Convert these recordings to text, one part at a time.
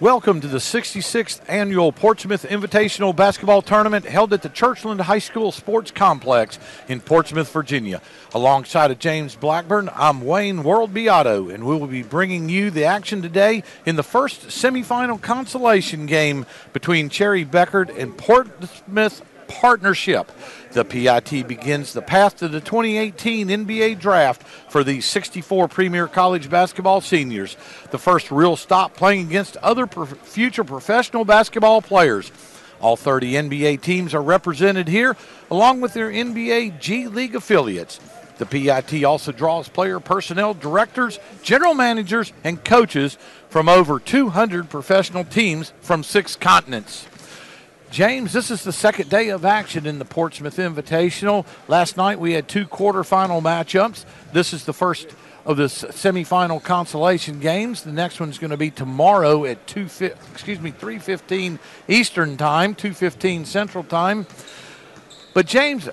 Welcome to the 66th Annual Portsmouth Invitational Basketball Tournament held at the Churchland High School Sports Complex in Portsmouth, Virginia. Alongside of James Blackburn, I'm Wayne World Beato, and we will be bringing you the action today in the first semifinal consolation game between Cherry Bekaert and Portsmouth Partnership. The PIT begins the path to the 2018 NBA Draft for the 64 Premier College basketball seniors. The first real stop playing against other future professional basketball players. All 30 NBA teams are represented here, along with their NBA G League affiliates. The PIT also draws player personnel directors, general managers, and coaches from over 200 professional teams from 6 continents. James, this is the second day of action in the Portsmouth Invitational. Last night we had 2 quarterfinal matchups. This is the first of the semifinal consolation games. The next one's going to be tomorrow at 3:15 Eastern Time, 2:15 Central Time. But James,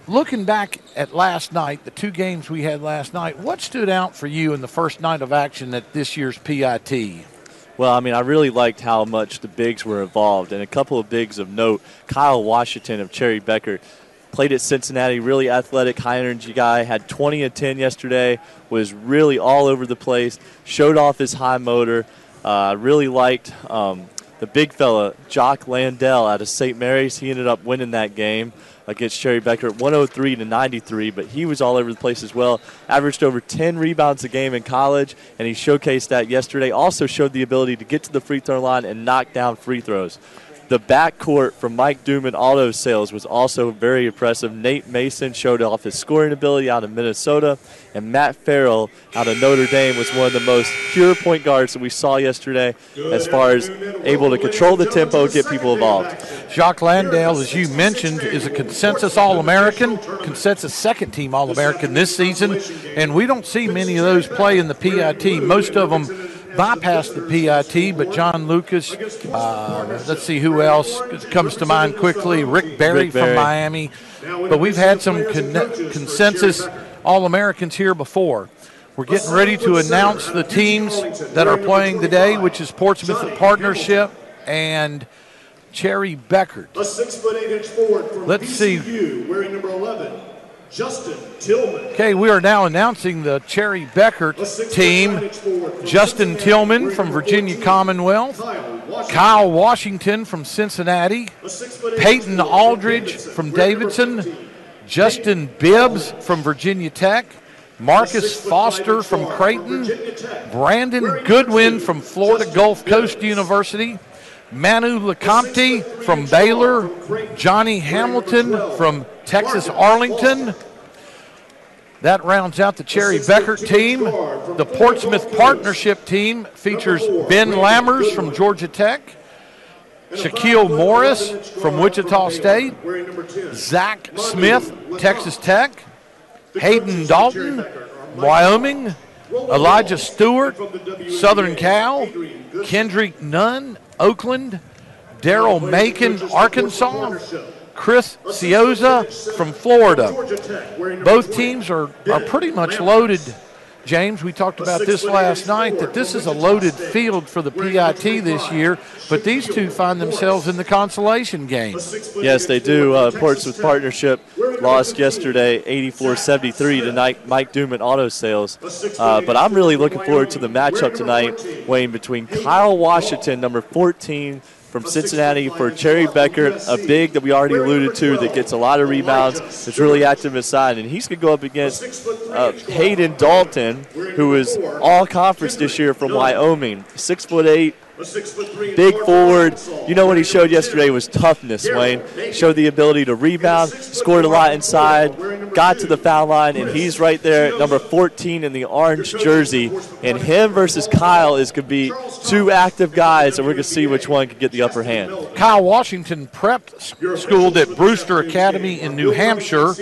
looking back at last night, the 2 games we had last night, what stood out for you in the first night of action at this year's PIT? Well, I really liked how much the bigs were involved, and a couple of bigs of note. Kyle Washington of Cherry Bekaert played at Cincinnati, really athletic, high-energy guy, had 20 and 10 yesterday, was really all over the place, showed off his high motor. Really liked the big fella, Jock Landell out of St. Mary's. He ended up winning that game against Cherry Bekaert, 103-93, but he was all over the place as well. Averaged over 10 rebounds a game in college, and he showcased that yesterday. Also showed the ability to get to the free throw line and knock down free throws. The backcourt from Mike Duman Auto Sales was also very impressive. Nate Mason showed off his scoring ability out of Minnesota, and Matt Farrell out of Notre Dame was one of the most pure point guards that we saw yesterday as far as able to control the tempo, get people involved. Jacques Landale, as you mentioned, is a consensus All-American, consensus second-team All-American this season, and we don't see many of those play in the PIT. Most of them bypassed the PIT, but John Lucas, let's see who else comes to mind quickly, Rick Barry from Miami. But we've had some consensus All-Americans here before. We're getting ready to announce the teams that are playing today, which is Portsmouth Partnership and Cherry Bekaert. A 6'8" forward from Let's see. wearing number 11. Justin Tillman. Okay, we are now announcing the Cherry Bekaert team. Justin Tillman from Virginia Commonwealth. Kyle Washington from Cincinnati. Peyton Aldridge from Davidson. Justin Bibbs from Virginia Tech. Marcus Foster from Creighton. Brandon Goodwin from Florida Gulf Coast University. Manu Lecomte from Baylor. Johnny Hamilton from Texas Arlington. That rounds out the Cherry Bekaert team. The Portsmouth Partnership team features Ben Lammers from Georgia Tech, Shaquille Morris from Wichita State, Zach Smith, Texas Tech, Hayden Dalton, Wyoming, Elijah Stewart, Southern Cal, Kendrick Nunn, Oakland, Daryl Macon, Arkansas, Chris Cioza from Florida. Both teams are pretty much loaded. James, we talked about this last night, that this is a loaded field for the PIT this year, but these two find themselves in the consolation game. Yes, they do. Portsmouth Partnership lost yesterday 84-73 to Mike Duman Auto Sales. But I'm really looking forward to the matchup tonight, Wayne, between Kyle Washington, number 14, from Cincinnati for Cherry Bekaert, a big that we already alluded to that gets a lot of rebounds, is really active inside, and he's going to go up against Hayden Dalton, who is all-conference this year from Wyoming, 6'8", big forward. You know what he showed yesterday was toughness, Wayne. Showed the ability to rebound, scored a lot inside, got to the foul line, and he's right there at number 14 in the orange jersey. And him versus Kyle is going to be 2 active guys, and we're going to see which one can get the upper hand. Kyle Washington schooled at Brewster Academy in New Hampshire,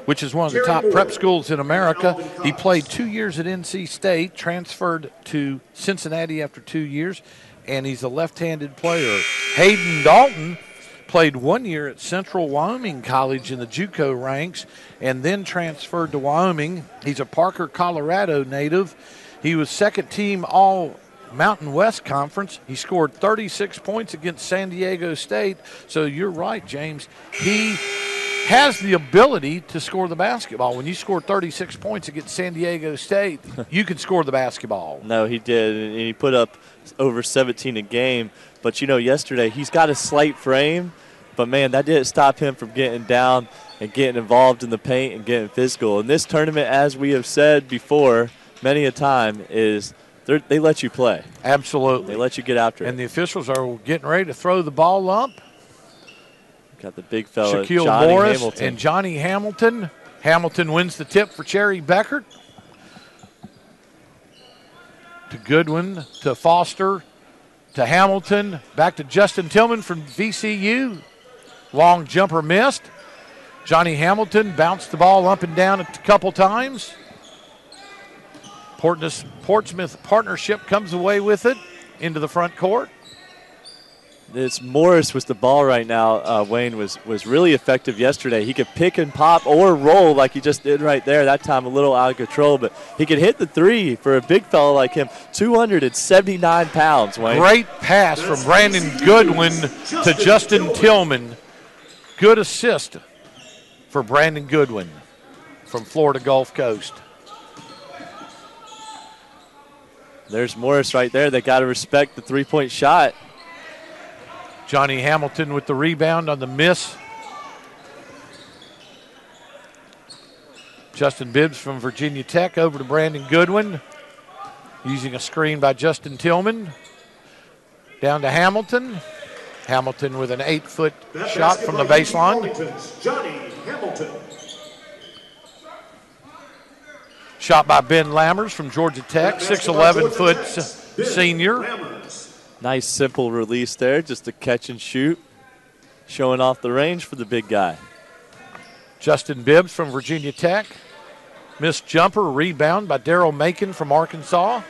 which is one of the top prep schools in America. He played 2 years at NC State, transferred to Cincinnati after 2 years, and he's a left-handed player. Hayden Dalton played 1 year at Central Wyoming College in the JUCO ranks and then transferred to Wyoming. He's a Parker, Colorado native. He was second-team Mountain West Conference. He scored 36 points against San Diego State. So you're right, James. He has the ability to score the basketball. When you score 36 points against San Diego State, you can score the basketball. No, he did, and he put up over 17 a game. But, yesterday he's got a slight frame, but, man, that didn't stop him from getting down and getting involved in the paint and getting physical. And this tournament, as we have said before many a time, is they let you play. Absolutely. They let you get after it. And the officials are getting ready to throw the ball up. Got the big fella, Shaquille Johnny Morris Hamilton. and Johnny Hamilton. Hamilton wins the tip for Cherry Bekaert. To Goodwin, to Foster, to Hamilton, back to Justin Tillman from VCU. Long jumper missed. Johnny Hamilton bounced the ball up and down a couple times. Portsmouth Partnership comes away with it into the front court. It's Morris with the ball right now. Wayne was really effective yesterday. He could pick and pop or roll like he just did right there. That time a little out of control, but he could hit the three for a big fella like him. 279 pounds, Wayne. Great pass from Brandon Goodwin to Justin Tillman. Good assist for Brandon Goodwin from Florida Gulf Coast. There's Morris right there. They got to respect the three-point shot. Johnny Hamilton with the rebound on the miss. Justin Bibbs from Virginia Tech over to Brandon Goodwin. Using a screen by Justin Tillman. Down to Hamilton. Hamilton with an 8-foot shot from the baseline. Johnny Hamilton. Shot by Ben Lammers from Georgia Tech, 6'11" senior. Nice simple release there, just a catch and shoot. Showing off the range for the big guy. Justin Bibbs from Virginia Tech. Missed jumper, rebound by Daryl Macon from Arkansas.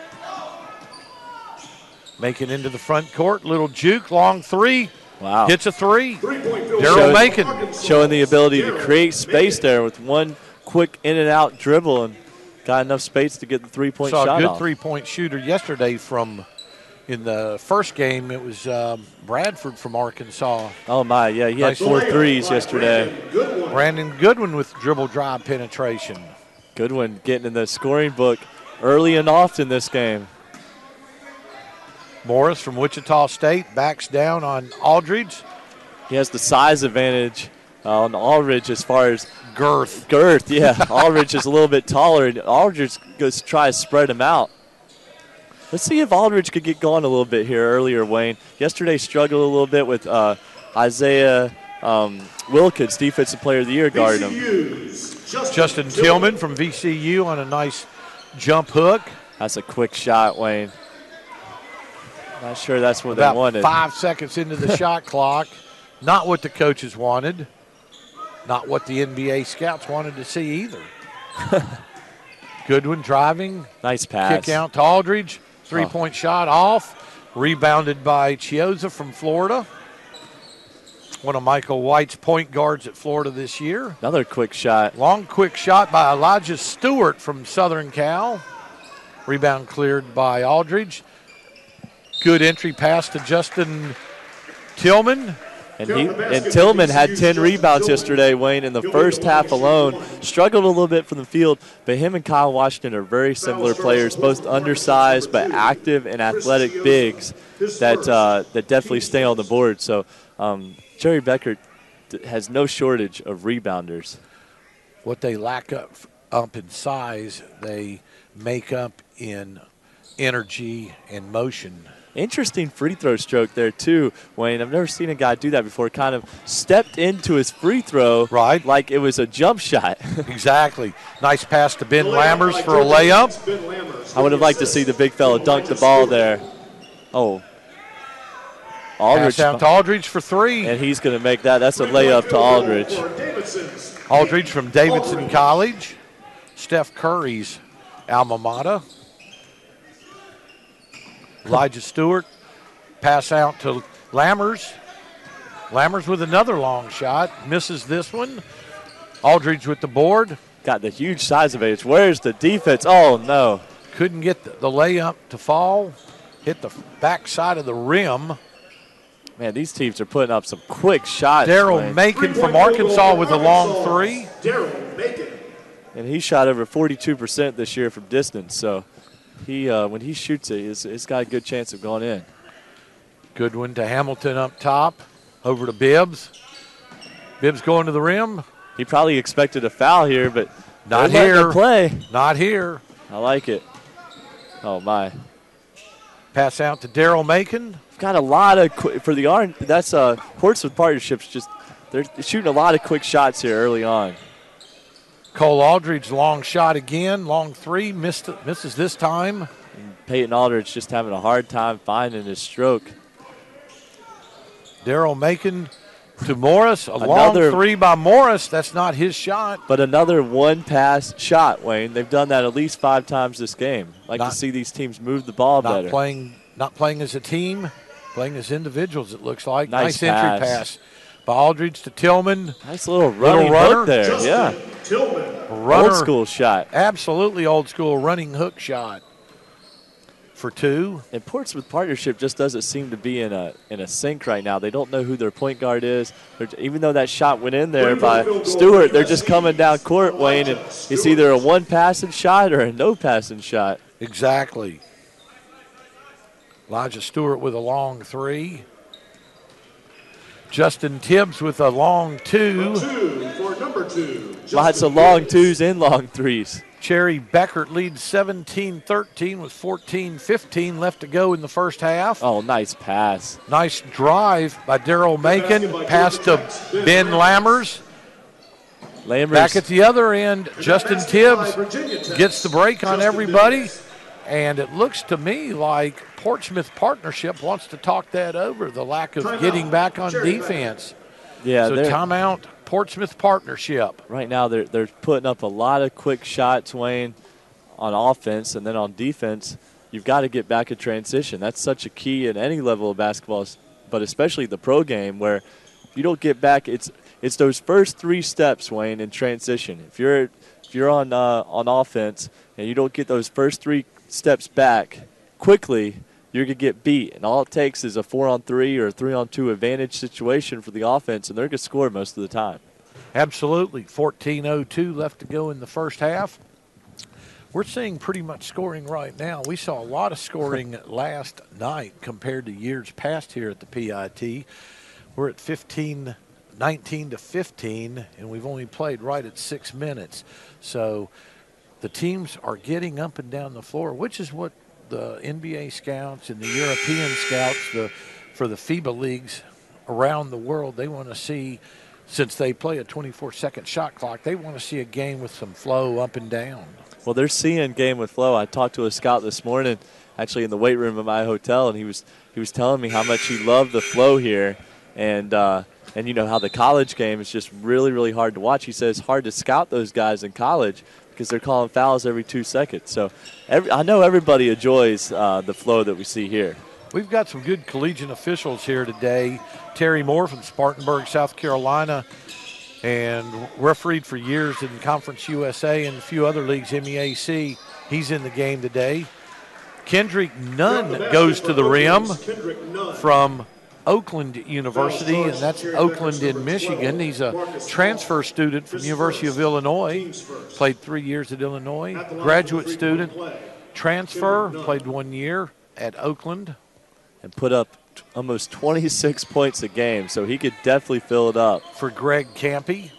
Macon into the front court, little juke, long three. Wow. Hits a three. Daryl Macon. Showing the ability to create space there with one quick in and out dribble and got enough space to get the three-point shot Saw a good off. three-point shooter yesterday from, in the first game, it was Bradford from Arkansas. Oh, my, yeah, he had 4 threes yesterday. Brandon Goodwin with dribble drive penetration. Goodwin getting in the scoring book early and often this game. Morris from Wichita State backs down on Aldridge. He has the size advantage on Aldridge as far as girth. Girth, yeah. Aldridge is a little bit taller, and Aldridge goes to try to spread him out. Let's see if Aldridge could get going a little bit here earlier, Wayne. Yesterday struggled a little bit with Isaiah Wilkins, Defensive Player of the Year, guarding him. Justin Tillman from VCU on a nice jump hook. That's a quick shot, Wayne. Not sure that's what About they wanted. 5 seconds into the shot clock. Not what the coaches wanted. Not what the NBA scouts wanted to see either. Goodwin driving. Nice pass. Kick out to Aldridge. Three-point shot off. Rebounded by Chiozza from Florida. One of Michael White's point guards at Florida this year. Another quick shot. Long quick shot by Elijah Stewart from Southern Cal. Rebound cleared by Aldridge. Good entry pass to Justin Tillman. And Tillman had 10 rebounds yesterday, Wayne, in the first half alone. Struggled a little bit from the field, but him and Kyle Washington are very similar players, both undersized but active and athletic bigs that definitely stay on the board. So Cherry Bekaert has no shortage of rebounders. What they lack up in size, they make up in energy and motion. Interesting free throw stroke there, too, Wayne. I've never seen a guy do that before. Kind of stepped into his free throw like it was a jump shot. Exactly. Nice pass to Ben Lammers for a layup. I would have liked to see the big fella dunk the ball there. Oh. Aldridge. Pass out to Aldridge for three. And he's going to make that. That's a layup to Aldridge. Aldridge from Davidson College. Steph Curry's alma mater. Elijah Stewart, pass out to Lammers. Lammers with another long shot, misses this one. Aldridge with the board. Got the huge size advantage. Where's the defense? Oh, no. Couldn't get the layup to fall. hit the backside of the rim. Man, these teams are putting up some quick shots. Daryl Macon from Arkansas with a long three. Daryl Macon. And he shot over 42% this year from distance. So he, when he shoots it, it's got a good chance of going in. Goodwin to Hamilton up top. Over to Bibbs. Bibbs going to the rim. He probably expected a foul here, but not here. Play. Not here. I like it. Oh, my. Pass out to Daryl Macon. Got a lot of for the Orange. That's Portsmouth Partnerships. Just they're shooting a lot of quick shots here early on. Cole Aldridge, long shot again, long three, misses this time. And Peyton Aldridge just having a hard time finding his stroke. Daryl Macon to Morris, long three by Morris. That's not his shot. But another one-pass shot, Wayne. They've done that at least 5 times this game. Like to see these teams move the ball better. Not playing as a team, playing as individuals, it looks like. Nice entry pass by Aldridge to Tillman. Nice little running hook there. Justin Tillman. Old school shot. Absolutely old school running hook shot for 2. And Portsmouth Partnership just doesn't seem to be in a sync right now. They don't know who their point guard is. Even though that shot went in there by Stewart, they're just coming down court, Wayne, and it's either a one-passing shot or a no-passing shot. Exactly. Elijah Stewart with a long 3. Justin Tibbs with a long 2. For number 2. Lots of long 2s and long 3s. Cherry Bekaert leads 17-13 with 14-15 left to go in the first half. Oh, nice pass. Nice drive by Daryl Macon. Pass to Ben Lammers. Back at the other end, Justin Tibbs gets the break on everybody. And it looks to me like Portsmouth Partnership wants to talk that over, the lack of getting back on defense. Yeah, so timeout, Portsmouth Partnership. Right now they're putting up a lot of quick shots, Wayne, on offense, and then on defense, you've got to get back in transition. That's such a key at any level of basketball, but especially the pro game, where if you don't get back, it's those first 3 steps, Wayne, in transition. If you're on offense and you don't get those first 3 steps back quickly, you're going to get beat. And all it takes is a 4-on-3 or a 3-on-2 advantage situation for the offense, and they're going to score most of the time. Absolutely. 14:02 left to go in the first half. We're seeing pretty much scoring right now. We saw a lot of scoring last night compared to years past here at the PIT. We're at 19-15, and we've only played right at 6 minutes. So the teams are getting up and down the floor, which is what the NBA scouts and the European scouts for the FIBA leagues around the world, they want to see, since they play a 24-second shot clock, they want to see a game with some flow up and down. Well, they're seeing game with flow. I talked to a scout this morning, actually in the weight room of my hotel, and he was telling me how much he loved the flow here, and you know how the college game is just really, really hard to watch. He says it's hard to scout those guys in college because they're calling fouls every 2 seconds. So I know everybody enjoys the flow that we see here. We've got some good collegiate officials here today. Terry Moore from Spartanburg, South Carolina, and refereed for years in Conference USA and a few other leagues, MEAC. He's in the game today. Kendrick Nunn goes to the rim from Oakland University, and that's Oakland in Michigan. He's a transfer student from University of Illinois, played 3 years at Illinois. Graduate student, transfer, played 1 year at Oakland. And put up almost 26 points a game, so he could definitely fill it up. For Greg Campy.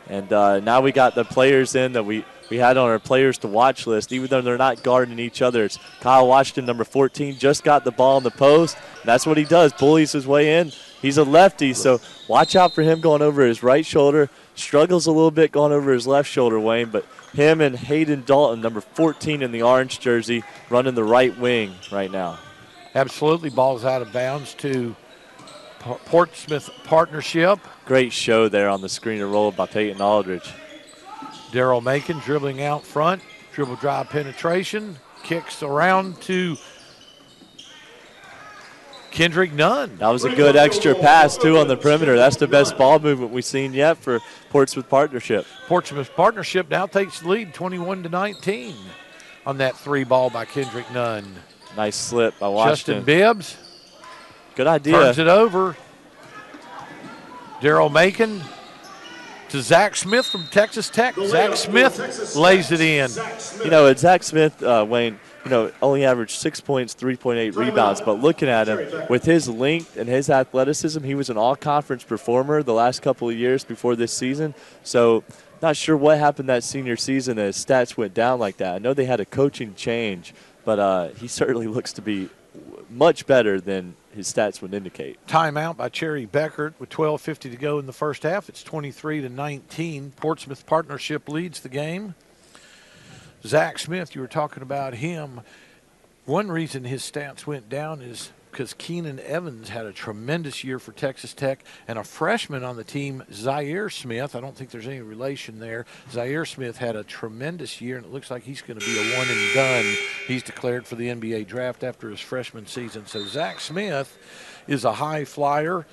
And now we got the players in that we had on our players to watch list, even though they're not guarding each other. It's Kyle Washington, number 14, just got the ball in the post. That's what he does, bullies his way in. He's a lefty, so watch out for him going over his right shoulder. Struggles a little bit going over his left shoulder, Wayne, but him and Hayden Dalton, number 14 in the orange jersey, running the right wing right now. Absolutely. Ball's out of bounds to Portsmouth Partnership. Great show there on the screen and roll by Peyton Aldridge. Daryl Macon dribbling out front. Dribble drive penetration. Kicks around to Kendrick Nunn. That was a good extra pass, too, on the perimeter. That's the best ball movement we've seen yet for Portsmouth Partnership. Portsmouth Partnership now takes the lead 21-19 on that 3 ball by Kendrick Nunn. Nice slip by Washington. Justin Bibbs. Good idea. Turns it over. Daryl Macon to Zach Smith from Texas Tech. Zach Smith lays it in. You know, Zach Smith, Wayne, only averaged 6 points, 3.8 rebounds. But looking at him, with his length and his athleticism, he was an all-conference performer the last couple of years before this season. So not sure what happened that senior season that his stats went down like that. I know they had a coaching change, but he certainly looks to be much better than his stats would indicate. Timeout by Cherry Bekaert with 12:50 to go in the first half. It's 23-19. Portsmouth Partnership leads the game. Zach Smith, you were talking about him. One reason his stats went down is because Keenan Evans had a tremendous year for Texas Tech, and a freshman on the team, Zaire Smith, I don't think there's any relation there. Zaire Smith had a tremendous year, and it looks like he's going to be a one and done. He's declared for the NBA draft after his freshman season. So Zach Smith is a high flyer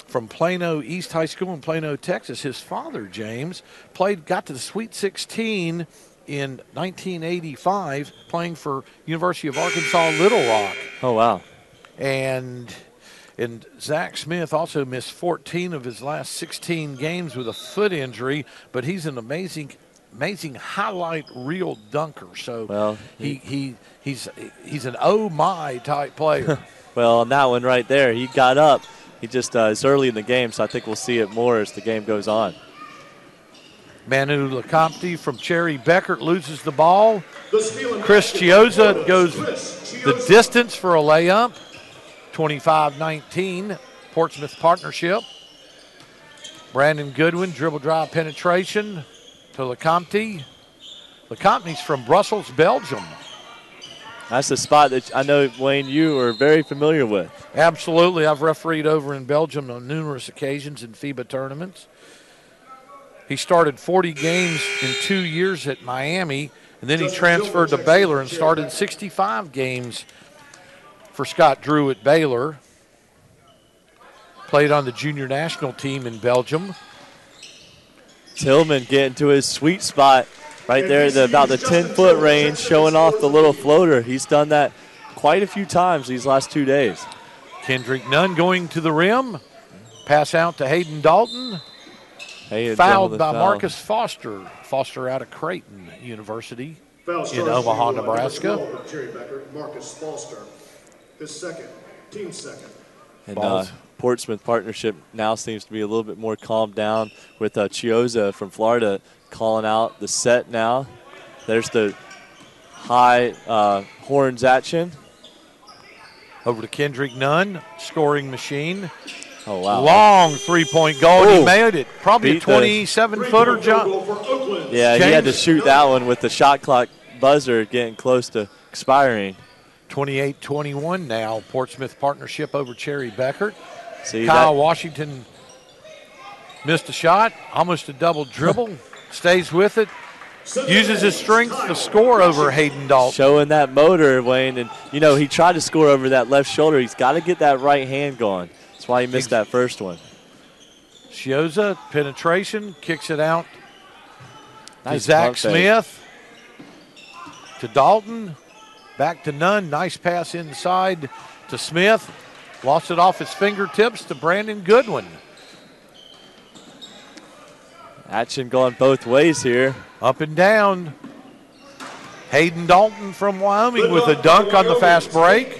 from Plano East High School in Plano, Texas. His father, James, got to the Sweet 16 in 1985, playing for University of Arkansas Little Rock. Oh, wow. And Zach Smith also missed 14 of his last 16 games with a foot injury, but he's an amazing highlight reel dunker. So he's an oh my type player. Well, on that one right there, he got up. He just is early in the game, so I think we'll see it more as the game goes on. Manu Lecomte from Cherry Bekaert loses the ball. Chris Chioza goes the distance for a layup. 25-19, Portsmouth Partnership. Brandon Goodwin, dribble drive penetration to Lecomte. Lecomte's from Brussels, Belgium. That's a spot that I know, Wayne, you are very familiar with. Absolutely. I've refereed over in Belgium on numerous occasions in FIBA tournaments. He started 40 games in 2 years at Miami, and then he transferred to Baylor and started 65 games for Scott Drew at Baylor. Played on the junior national team in Belgium. Tillman getting to his sweet spot right there at about the 10-foot range, showing off the little floater. He's done that quite a few times these last 2 days. Kendrick Nunn going to the rim. Pass out to Hayden Dalton. Hayden fouled by Marcus Foster. Foster out of Creighton University in Omaha, Nebraska. Marcus Foster. His second, team second. And Portsmouth Partnership now seems to be a little bit more calmed down with Chioza from Florida calling out the set now. There's the high horns action. Over to Kendrick Nunn, scoring machine. Oh, wow. Long three-point goal, and he made it. Probably a 27-footer jump. Yeah, James, he had to shoot that one with the shot clock buzzer getting close to expiring. 28-21 now, Portsmouth Partnership over Cherry Bekaert. See Kyle Washington missed a shot, almost a double dribble, stays with it, uses his strength to score over Hayden Dalton. Showing that motor, Wayne, and, he tried to score over that left shoulder. He's got to get that right hand going. That's why he missed that first one. Chioza, penetration, kicks it out to Zach Smith, to Dalton. Back to Nunn. Nice pass inside to Smith. Lost it off his fingertips to Brandon Goodwin. Action going both ways here. Up and down. Hayden Dalton from Wyoming with a dunk on the fast break.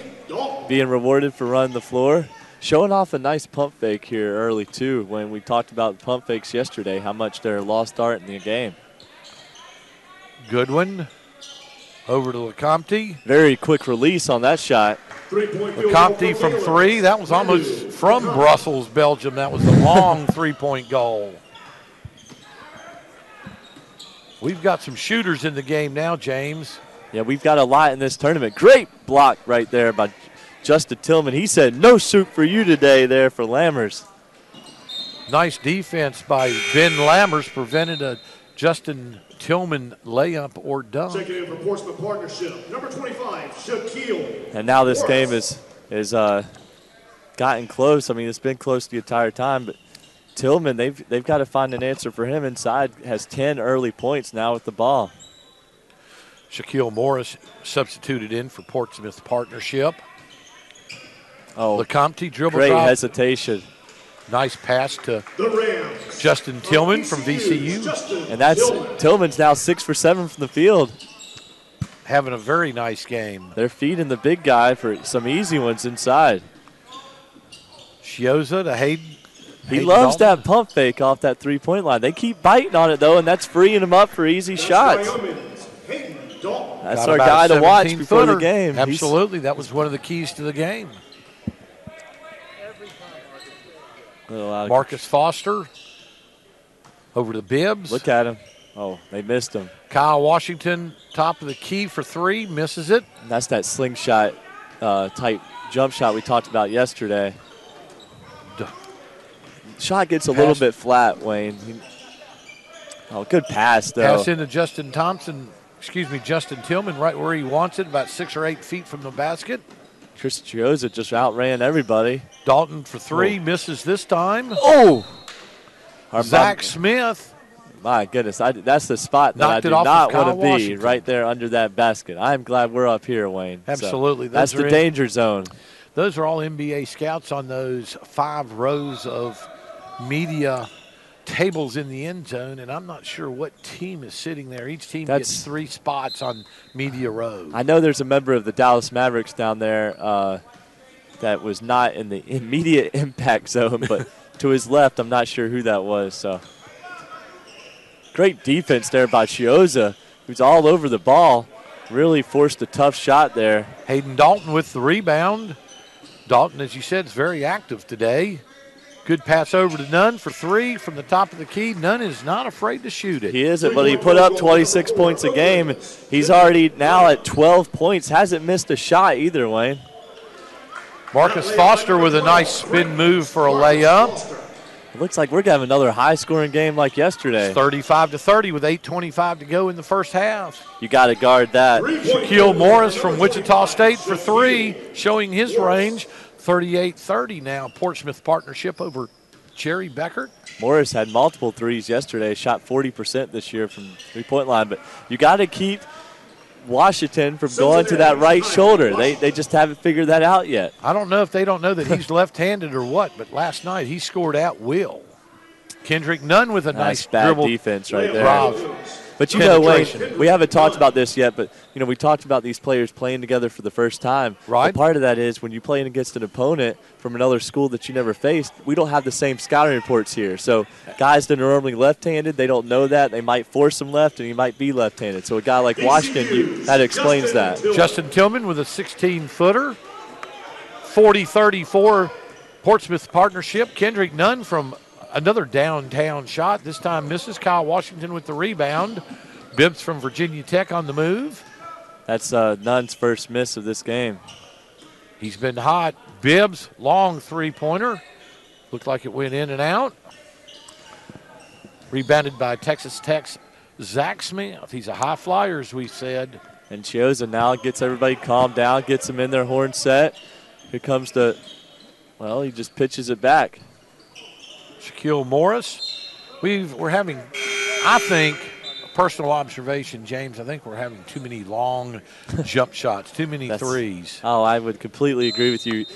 Being rewarded for running the floor. Showing off a nice pump fake here early, too, when we talked about pump fakes yesterday, how much they're a lost art in the game. Goodwin. Over to Lecomte. Very quick release on that shot. Lecomte from three. That was almost from Brussels, Belgium. That was a long three-point goal. We've got some shooters in the game now, James. Yeah, we've got a lot in this tournament. Great block right there by Justin Tillman. He said, no soup for you today there for Lammers. Nice defense by Ben Lammers. Prevented a Justin Tillman layup or dunk. Checking in for Portsmouth Partnership, number 25, Shaquille. And now this game is gotten close. I mean, it's been close the entire time, but Tillman, they've got to find an answer for him inside. Has 10 early points now with the ball. Shaquille Morris substituted in for Portsmouth Partnership. Oh, Lecomte dribble great drop. hesitation. Nice pass to Justin Tillman from VCU. And that's Tillman's now 6 for 7 from the field. Having a very nice game. They're feeding the big guy for some easy ones inside. Chioza to Hayden. He loves that pump fake off that three-point line. They keep biting on it, though, and that's freeing him up for easy shots. That's our guy to watch before the game. Absolutely. That was one of the keys to the game. Marcus Foster over to Bibbs. Look at him. Oh, they missed him. Kyle Washington, top of the key for three, misses it. And that's that slingshot type jump shot we talked about yesterday. Shot gets a little bit flat, Wayne. Good pass, though. Pass into Justin Tillman, right where he wants it, about 6 or 8 feet from the basket. Chris Chioza just outran everybody. Dalton for three, misses this time. Oh! Zach Smith. My goodness, that's the spot that I do not want to be, right there under that basket. I'm glad we're up here, Wayne. Absolutely. So that's the danger zone. Those are all NBA scouts on those 5 rows of media tables in the end zone, and I'm not sure what team is sitting there. Each team gets 3 spots on media row. I know there's a member of the Dallas Mavericks down there that was not in the immediate impact zone, but to his left, I'm not sure who that was. So great defense there by Chioza, who's all over the ball. Really forced a tough shot there. Hayden Dalton with the rebound. Dalton, as you said, is very active today. Good pass over to Nunn for 3 from the top of the key. Nunn is not afraid to shoot it. He isn't, but he put up 26 points a game. He's already now at 12 points. Hasn't missed a shot either, Wayne. Marcus Foster with a nice spin move for a layup. It looks like we're going to have another high-scoring game like yesterday. It's 35-30 with 8:25 to go in the first half. You got to guard that. Shaquille Morris from Wichita State for 3, showing his range. 38-30 now. Portsmouth Partnership over Cherry Bekaert. Morris had multiple threes yesterday, shot 40% this year from three-point line. But you got to keep Washington from going to that right shoulder. They just haven't figured that out yet. I don't know if they don't know that he's left-handed or what, but last night he scored at will. Kendrick Nunn with a nice bad dribble defense right there. Drive. But you know, Wayne, we haven't talked about this yet, but we talked about these players playing together for the first time. Right. But part of that is when you're playing against an opponent from another school that you never faced, we don't have the same scouting reports here. So guys that are normally left-handed, they don't know that. They might force them left, and he might be left-handed. So a guy like Washington, that explains that. Justin Tillman with a 16-footer. 40-34 Portsmouth Partnership. Kendrick Nunn from another downtown shot. This time misses. Kyle Washington with the rebound. Bibbs from Virginia Tech on the move. That's Nunn's first miss of this game. He's been hot. Bibbs, long three-pointer. Looked like it went in and out. Rebounded by Texas Tech's Zach Smith. He's a high flyer, as we said. And Chioza now gets everybody calmed down, gets them in their horn set. Here comes he just pitches it back. Shaquille Morris. We're having, I think, a personal observation, James, I think we're having too many long jump shots, too many threes. Oh, I would completely agree with you.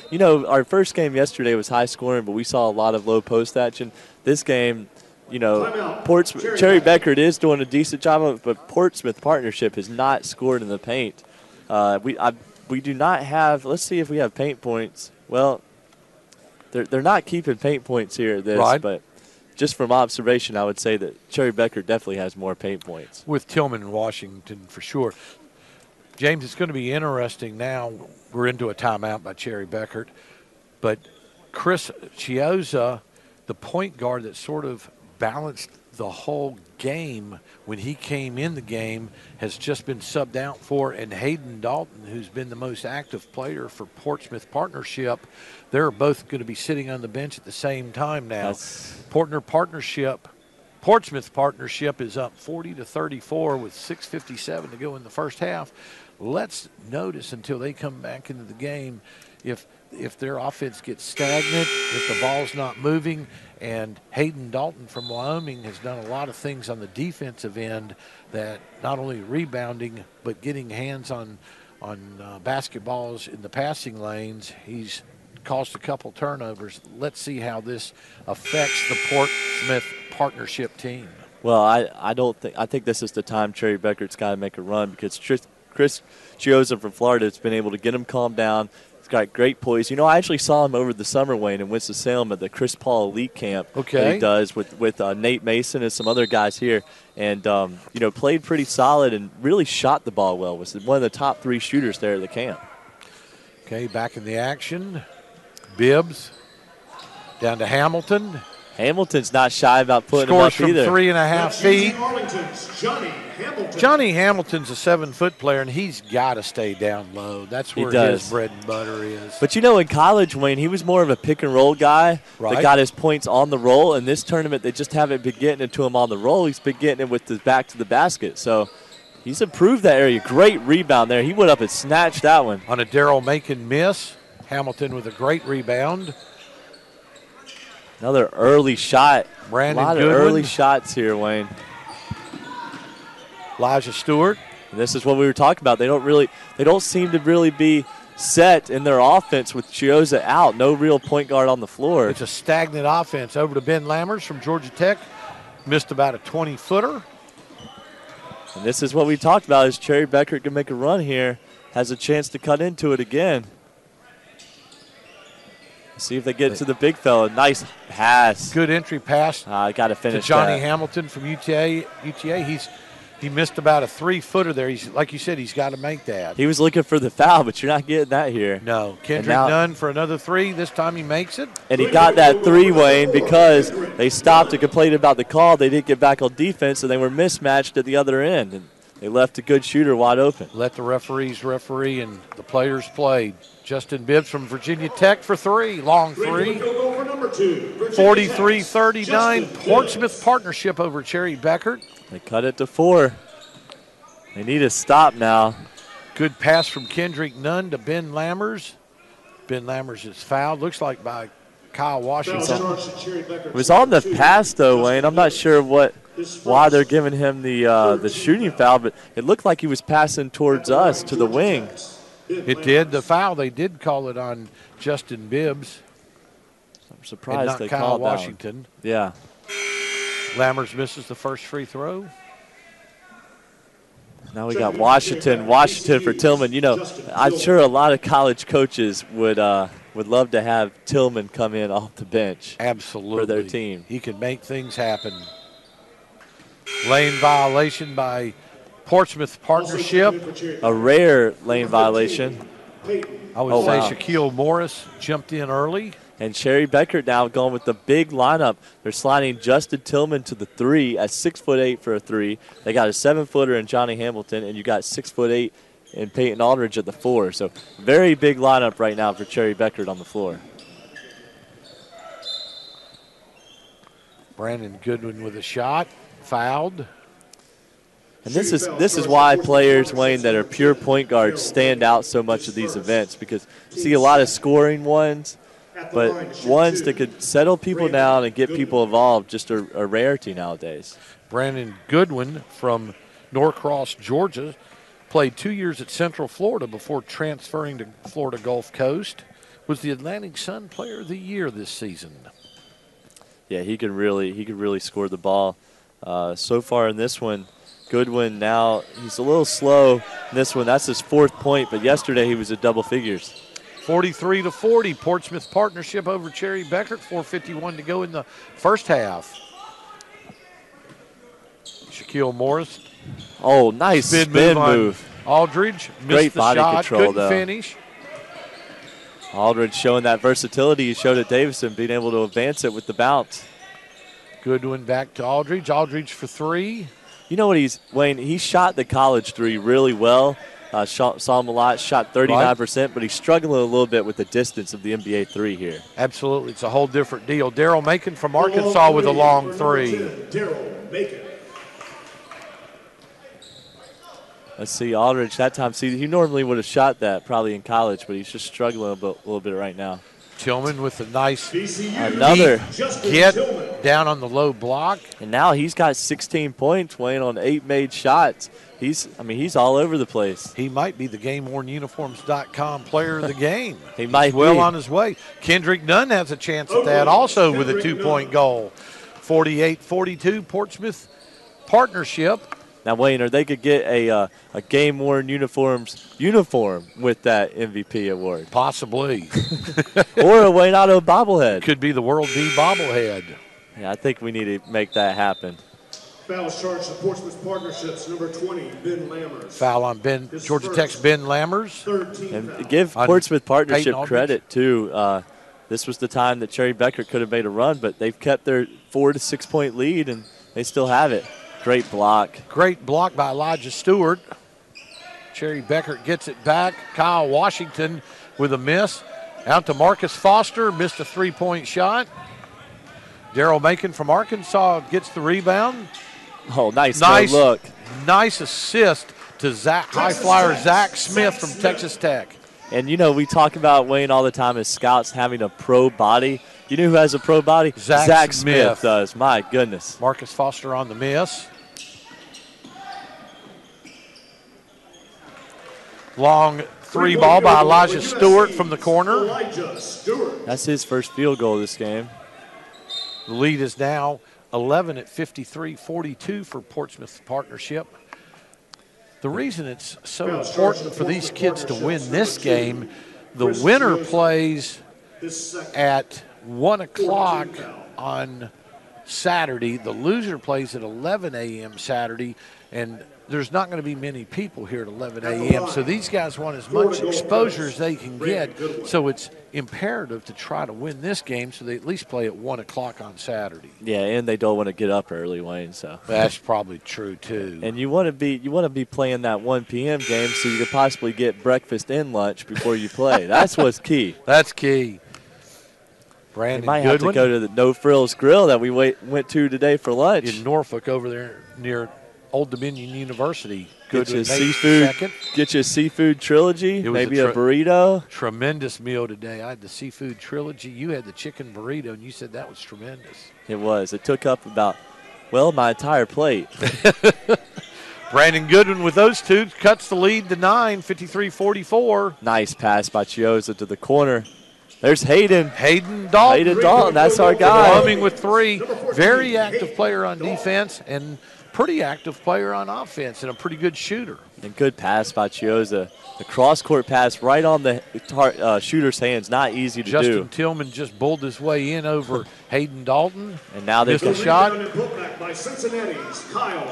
Our first game yesterday was high scoring, but we saw a lot of low post action. This game, Cherry Bekaert is doing a decent job of it, but Portsmouth Partnership has not scored in the paint. We do not have, let's see if we have paint points. Well, they're not keeping paint points here at this, right. But just from observation, I would say that Cherry Bekaert definitely has more paint points. With Tillman and Washington for sure. James, it's going to be interesting now. We're into a timeout by Cherry Bekaert. But Chris Chioza, the point guard that sort of balanced the whole game when he came in the game, has just been subbed out for, and Hayden Dalton, who's been the most active player for Portsmouth Partnership, they're both going to be sitting on the bench at the same time now. Portsmouth Partnership is up 40-34 with 6:57 to go in the first half. Let's notice until they come back into the game if if their offense gets stagnant, if the ball's not moving, and Hayden Dalton from Wyoming has done a lot of things on the defensive end that not only rebounding but getting hands on basketballs in the passing lanes. He's caused a couple turnovers. Let's see how this affects the Portsmouth Partnership team. Well, I think this is the time Cherry Beckert's got to make a run, because Chris Chioza from Florida has been able to get him calmed down. He's got great poise. You know, I actually saw him over the summer, Wayne, in Winston-Salem at the Chris Paul Elite Camp that he does with Nate Mason and some other guys here. And, you know, played pretty solid and really shot the ball well. Was one of the top 3 shooters there at the camp. Okay, back in the action. Bibbs down to Hamilton. Hamilton's not shy about putting Scores him up either. Scores from 3.5 feet. Johnny Hamilton's a 7-foot player, and he's got to stay down low. That's where his bread and butter is. But, you know, in college, Wayne, he was more of a pick-and-roll guy that got his points on the roll. In this tournament, they just haven't been getting it to him on the roll. He's been getting it with the back to the basket. So he's improved that area. Great rebound there. He went up and snatched that one. On a Daryl Macon miss, Hamilton with a great rebound. Another early shot. Brandon a lot Goodwin. of early shots here, Wayne. Elijah Stewart. And this is what we were talking about. They don't seem to really be set in their offense with Chioza out. No real point guard on the floor. It's a stagnant offense. Over to Ben Lammers from Georgia Tech. Missed about a 20-footer. And this is what we talked about, is Cherry Beckert can make a run here. Has a chance to cut into it again. See if they get to the big fella. Nice pass. Good entry pass. Got to finish to Johnny that. Hamilton from UTA. He missed about a 3-footer there. He's like you said, he's got to make that. He was looking for the foul, but you're not getting that here. No. Kendrick Nunn for another 3. This time he makes it. And he got that 3, Wayne, because they stopped and complained about the call. They didn't get back on defense, and they were mismatched at the other end. And they left a good shooter wide open. Let the referees referee, and the players played. Justin Bibbs from Virginia Tech for 3. Long 3. 43-39. Portsmouth Partnership over Cherry Beckert. They cut it to 4. They need to stop now. Good pass from Kendrick Nunn to Ben Lammers. Ben Lammers is fouled. Looks like by Kyle Washington. It was on the pass, though, Wayne. I'm not sure why they're giving him the shooting foul, but it looked like he was passing towards us to the wing. It did. The foul, they did call it on Justin Bibbs. I'm surprised and they Kyle called Washington. That one. Yeah. Lammers misses the first free throw. Now we got Washington for Tillman. You know, I'm sure a lot of college coaches would love to have Tillman come in off the bench. Absolutely. For their team. He can make things happen. Lane violation by Portsmouth Partnership. A rare lane violation. I would say Shaquille Morris jumped in early. And Cherry Beckert now going with the big lineup. They're sliding Justin Tillman to the 3 at 6'8" for a 3. They got a 7-footer in Johnny Hamilton, and you got 6'8" in Peyton Aldridge at the 4. So very big lineup right now for Cherry Beckert on the floor. Brandon Goodwin with a shot, fouled. And this is why players, Wayne, that are pure point guards stand out so much at these events, because you see a lot of scoring ones, but ones that could settle people down and get people involved just a rarity nowadays. Brandon Goodwin from Norcross, Georgia, played 2 years at Central Florida before transferring to Florida Gulf Coast, was the Atlantic Sun Player of the Year this season. Yeah, he could really score the ball. So far in this one, Goodwin now, he's a little slow in this one. That's his 4th point, but yesterday he was at double figures. 43-40, Portsmouth Partnership over Cherry Beckert. 4:51 to go in the first half. Shaquille Morris. Oh, nice spin move. Aldridge missed Great the body shot, control, couldn't though. finish. Aldridge showing that versatility he showed at Davidson, being able to advance it with the bounce. Goodwin back to Aldridge. Aldridge for 3. You know what Wayne, he shot the college 3 really well. Saw him a lot, shot 39%, but he's struggling a little bit with the distance of the NBA 3 here. Absolutely. It's a whole different deal. Daryl Macon from Arkansas with a long 3. Daryl Macon. Let's see, Aldridge that time. See, he normally would have shot that probably in college, but he's just struggling a little bit right now. Tillman with a nice another get down on the low block. And now he's got 16 points weighing on 8 made shots. He's all over the place. He might be the GameWornUniforms.com player of the game. He might be. Well on his way. Kendrick Nunn has a chance at that also with a 2-point goal. 48-42 Portsmouth Partnership. Now, Wayne, or they could get a game-worn uniform with that MVP award. Possibly. Or a Wayne Otto bobblehead. Could be the World D bobblehead. Yeah, I think we need to make that happen. Fouls charged to Portsmouth Partnerships, number 20, Ben Lammers. Foul on Georgia Tech's Ben Lammers. And give Portsmouth Partnership credit, too. This was the time that Cherry Bekaert could have made a run, but they've kept their 4 to 6 point lead, and they still have it. Great block. Great block by Elijah Stewart. Cherry Bekaert gets it back. Kyle Washington with a miss. Out to Marcus Foster, missed a 3-point shot. Daryl Macon from Arkansas gets the rebound. Oh, nice look. Nice assist to high flyer Zach Smith from Texas Tech. And, we talk about Wayne all the time as scouts having a pro body. You know who has a pro body? Zach Smith does. My goodness. Marcus Foster on the miss. Long 3 ball by Elijah Stewart from the corner. That's his first field goal this game. The lead is now 11 at 53-42 for Portsmouth Partnership. The reason it's so important for these kids to win this game, the winner plays at 1 o'clock on Saturday. The loser plays at 11 a.m. Saturday, and there's not going to be many people here at 11 a.m., so these guys want as much exposure as they can get, so it's imperative to try to win this game so they at least play at 1 o'clock on Saturday. Yeah, and they don't want to get up early, Wayne. So that's probably true, too. And you want to be playing that 1 p.m. game so you could possibly get breakfast and lunch before you play. That's what's key. That's key. Brandon you might Goodwin. have to go to the No Frills Grill that we went to today for lunch. In Norfolk over there near Old Dominion University. Get you a seafood trilogy, maybe a burrito. Tremendous meal today. I had the seafood trilogy. You had the chicken burrito, and you said that was tremendous. It was. It took up my entire plate. Brandon Goodwin with those two cuts the lead to 9, 53-44. Nice pass by Chioza to the corner. There's Hayden. Hayden Dalton, that's our guy. Coming with 3. Very active player on defense and pretty active player on offense and a pretty good shooter. And good pass by Chioza. The cross-court pass right on the shooter's hands. Not easy to do. Justin Tillman just bowled his way in over Hayden Dalton. And now they've got a shot.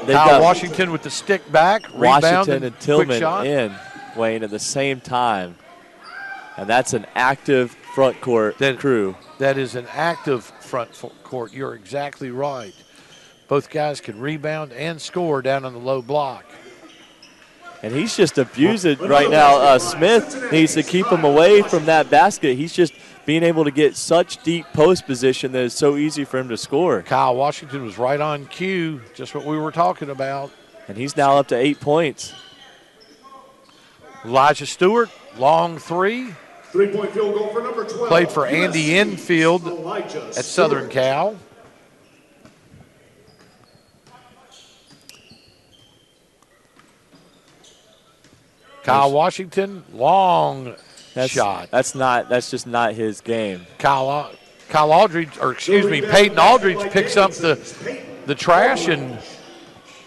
Kyle Washington with the stick back. Washington and Tillman in, Wayne, at the same time. And that's an active front court crew. That is an active front court. You're exactly right. Both guys can rebound and score down on the low block. And he's just abusing right now. Smith needs to keep him away from that basket. He's just being able to get such deep post position that it's so easy for him to score. Kyle Washington was right on cue, just what we were talking about. And he's now up to 8 points. Elijah Stewart, long 3. 3-point field goal for number 12. Played for Andy Enfield at Southern Cal. Kyle Washington, long shot. That's just not his game. Peyton Aldridge picks up the trash and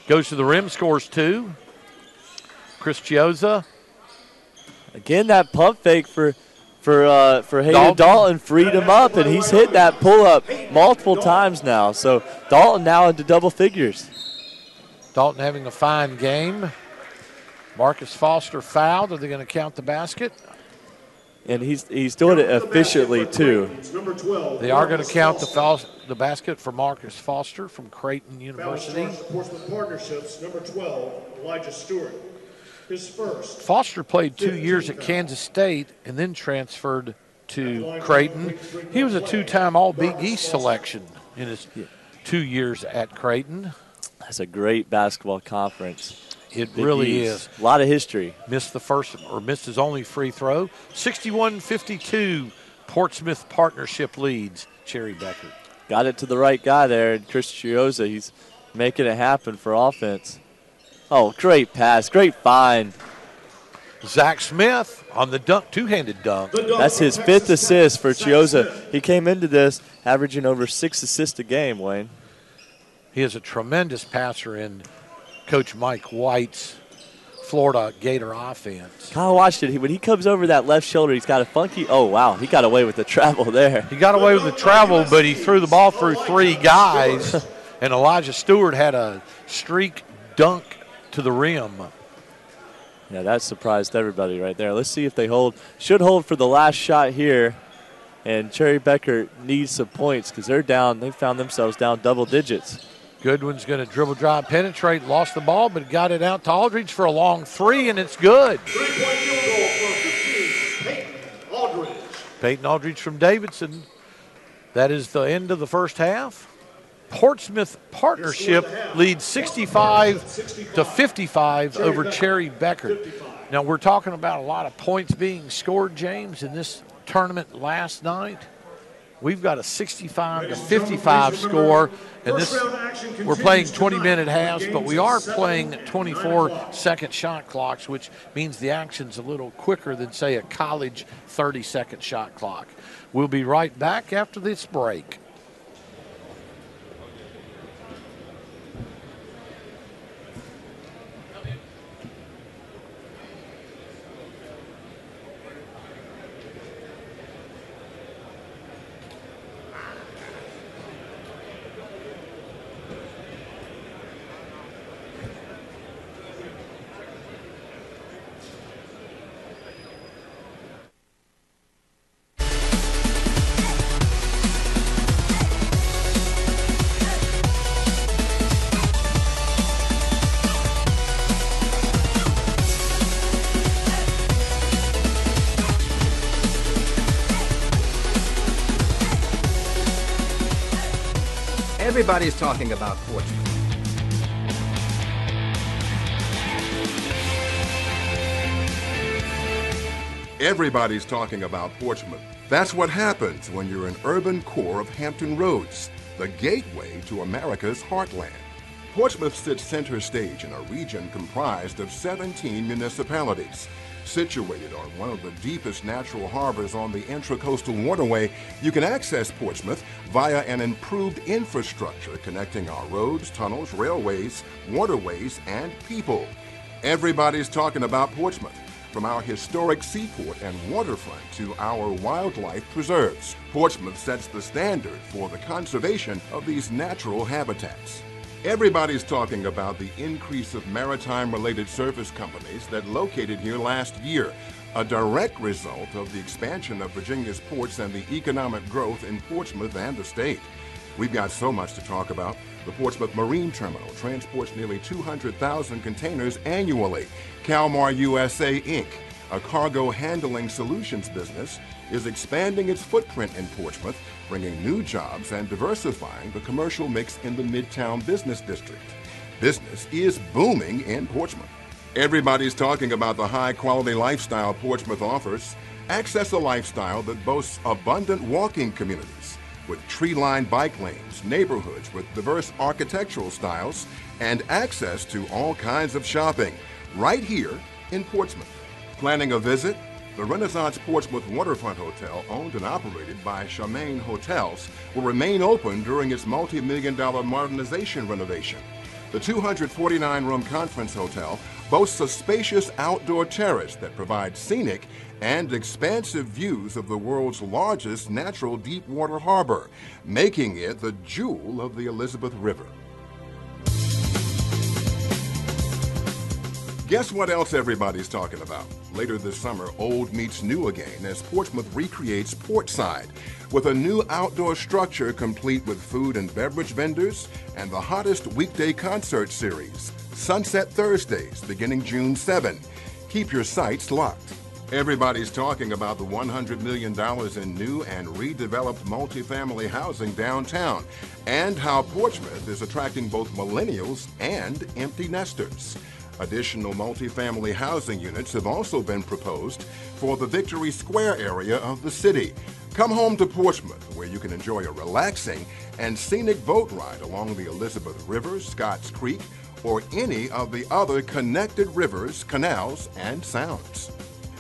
goes to the rim, scores 2. Chris Chioza. Again, that pump fake for Hayden Dalton freed him up, and he's hit that pull-up multiple times now. So Dalton now into double figures. Dalton having a fine game. Marcus Foster fouled. Are they going to count the basket? And he's doing it efficiently, too. They are going to count the basket for Marcus Foster from Creighton University. Portsmouth Partnerships, number 12, Elijah Stewart. His first. Foster played 2 years at Kansas State and then transferred to Creighton. He was a 2-time All-Big East selection in his 2 years at Creighton. That's a great basketball conference. It Big really E's. is. A lot of history. Missed his only free throw. 61-52, Portsmouth Partnership leads Cherry Bekaert. Got it to the right guy there, and Chris Chioza, he's making it happen for offense. Oh, great pass, great find. Zach Smith on the dunk, two-handed dunk. That's his 5th assist for Chioza. He came into this averaging over 6 assists a game, Wayne. He is a tremendous passer in Coach Mike White's Florida Gator offense. Kyle watched it. When he comes over that left shoulder, he's got a funky – oh, wow, he got away with the travel there. He got away with the travel, but he threw the ball through 3 guys, and Elijah Stewart had a streak dunk to the rim. Yeah, that surprised everybody right there. Let's see if they hold. Should hold for the last shot here. And Cherry Bekaert needs some points because they're down. They found themselves down double digits. Goodwin's going to dribble, drive, penetrate, lost the ball, but got it out to Aldridge for a long 3, and it's good. 3-point field goal for 15, Peyton Aldridge. Peyton Aldridge from Davidson. That is the end of the first half. Portsmouth Partnership leads 65-55 over Cherry Bekaert. Now, we're talking about a lot of points being scored, James, in this tournament last night. We've got a 65-55 score, and we're playing 20-minute halves, but we are playing 24-second shot clocks, which means the action's a little quicker than, say, a college 30-second shot clock. We'll be right back after this break. Everybody's talking about Portsmouth. Everybody's talking about Portsmouth. That's what happens when you're an urban core of Hampton Roads, the gateway to America's heartland. Portsmouth sits center stage in a region comprised of 17 municipalities. Situated on one of the deepest natural harbors on the Intracoastal Waterway, you can access Portsmouth via an improved infrastructure connecting our roads, tunnels, railways, waterways, and people. Everybody's talking about Portsmouth, from our historic seaport and waterfront to our wildlife preserves. Portsmouth sets the standard for the conservation of these natural habitats. Everybody's talking about the increase of maritime-related service companies that located here last year, a direct result of the expansion of Virginia's ports and the economic growth in Portsmouth and the state. We've got so much to talk about. The Portsmouth Marine Terminal transports nearly 200,000 containers annually. Calmar USA, Inc., a cargo handling solutions business, is expanding its footprint in Portsmouth, bringing new jobs and diversifying the commercial mix in the Midtown Business District. Business is booming in Portsmouth. Everybody's talking about the high-quality lifestyle Portsmouth offers. Access a lifestyle that boasts abundant walking communities with tree-lined bike lanes, neighborhoods with diverse architectural styles, and access to all kinds of shopping right here in Portsmouth. Planning a visit? The Renaissance Portsmouth Waterfront Hotel, owned and operated by Charmaine Hotels, will remain open during its multi-million-dollar modernization renovation. The 249-room conference hotel boasts a spacious outdoor terrace that provides scenic and expansive views of the world's largest natural deep-water harbor, making it the jewel of the Elizabeth River. Guess what else everybody's talking about? Later this summer, old meets new again as Portsmouth recreates Portside with a new outdoor structure complete with food and beverage vendors and the hottest weekday concert series, Sunset Thursdays, beginning June 7. Keep your sights locked. Everybody's talking about the $100 million in new and redeveloped multifamily housing downtown and how Portsmouth is attracting both millennials and empty nesters. Additional multifamily housing units have also been proposed for the Victory Square area of the city. Come home to Portsmouth, where you can enjoy a relaxing and scenic boat ride along the Elizabeth River, Scotts Creek, or any of the other connected rivers, canals, and sounds.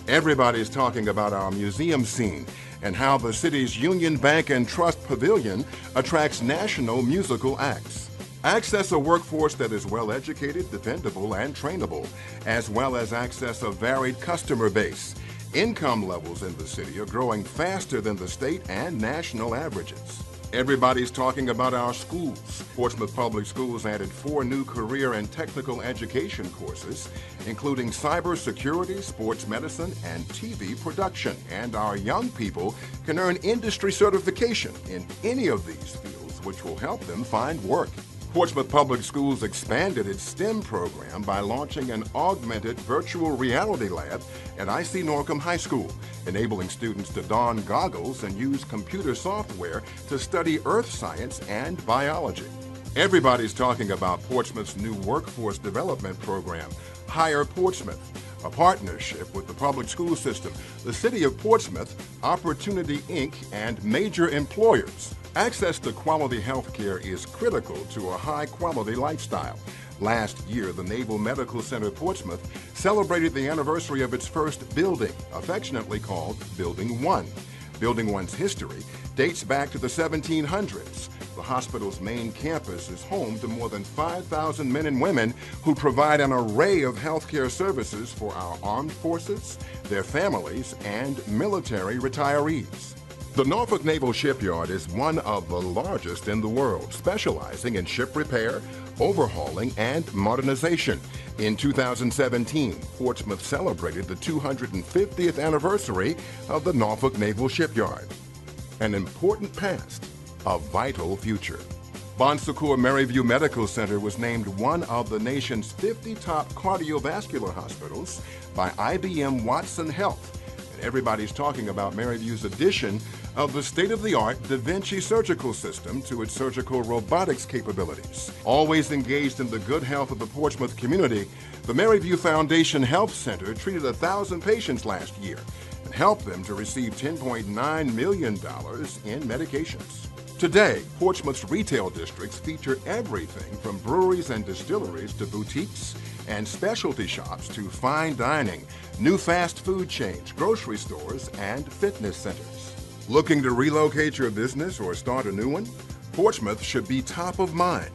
Everybody's talking about our museum scene and how the city's Union Bank and Trust Pavilion attracts national musical acts. Access a workforce that is well-educated, dependable, and trainable, as well as access a varied customer base. Income levels in the city are growing faster than the state and national averages. Everybody's talking about our schools. Portsmouth Public Schools added 4 new career and technical education courses, including cybersecurity, sports medicine, and TV production. And our young people can earn industry certification in any of these fields, which will help them find work. Portsmouth Public Schools expanded its STEM program by launching an augmented virtual reality lab at IC Norcom High School, enabling students to don goggles and use computer software to study earth science and biology. Everybody's talking about Portsmouth's new workforce development program, Hire Portsmouth, a partnership with the public school system, the City of Portsmouth, Opportunity Inc., and major employers. Access to quality health care is critical to a high-quality lifestyle. Last year, the Naval Medical Center Portsmouth celebrated the anniversary of its first building, affectionately called Building 1. Building 1's history dates back to the 1700s. The hospital's main campus is home to more than 5,000 men and women who provide an array of healthcare services for our armed forces, their families, and military retirees. The Norfolk Naval Shipyard is one of the largest in the world, specializing in ship repair, overhauling, and modernization. In 2017, Portsmouth celebrated the 250th anniversary of the Norfolk Naval Shipyard. An important past, a vital future. Bon Secours Maryview Medical Center was named one of the nation's 50 top cardiovascular hospitals by IBM Watson Health. And everybody's talking about Maryview's addition of the state-of-the-art Da Vinci surgical system to its surgical robotics capabilities. Always engaged in the good health of the Portsmouth community, the Maryview Foundation Health Center treated 1,000 patients last year and helped them to receive $10.9 million in medications. Today, Portsmouth's retail districts feature everything from breweries and distilleries to boutiques and specialty shops to fine dining, new fast food chains, grocery stores, and fitness centers. Looking to relocate your business or start a new one? Portsmouth should be top of mind.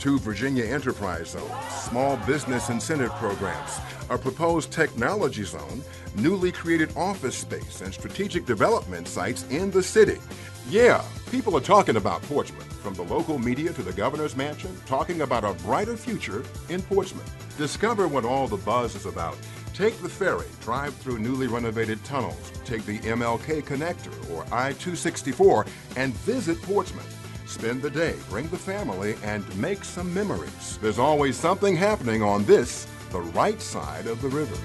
2 Virginia Enterprise Zones, small business incentive programs, a proposed technology zone, newly created office space, and strategic development sites in the city. Yeah, people are talking about Portsmouth, from the local media to the governor's mansion, talking about a brighter future in Portsmouth. Discover what all the buzz is about. Take the ferry, drive through newly renovated tunnels, take the MLK Connector or I-264, and visit Portsmouth. Spend the day, bring the family, and make some memories. There's always something happening on this, the right side of the river.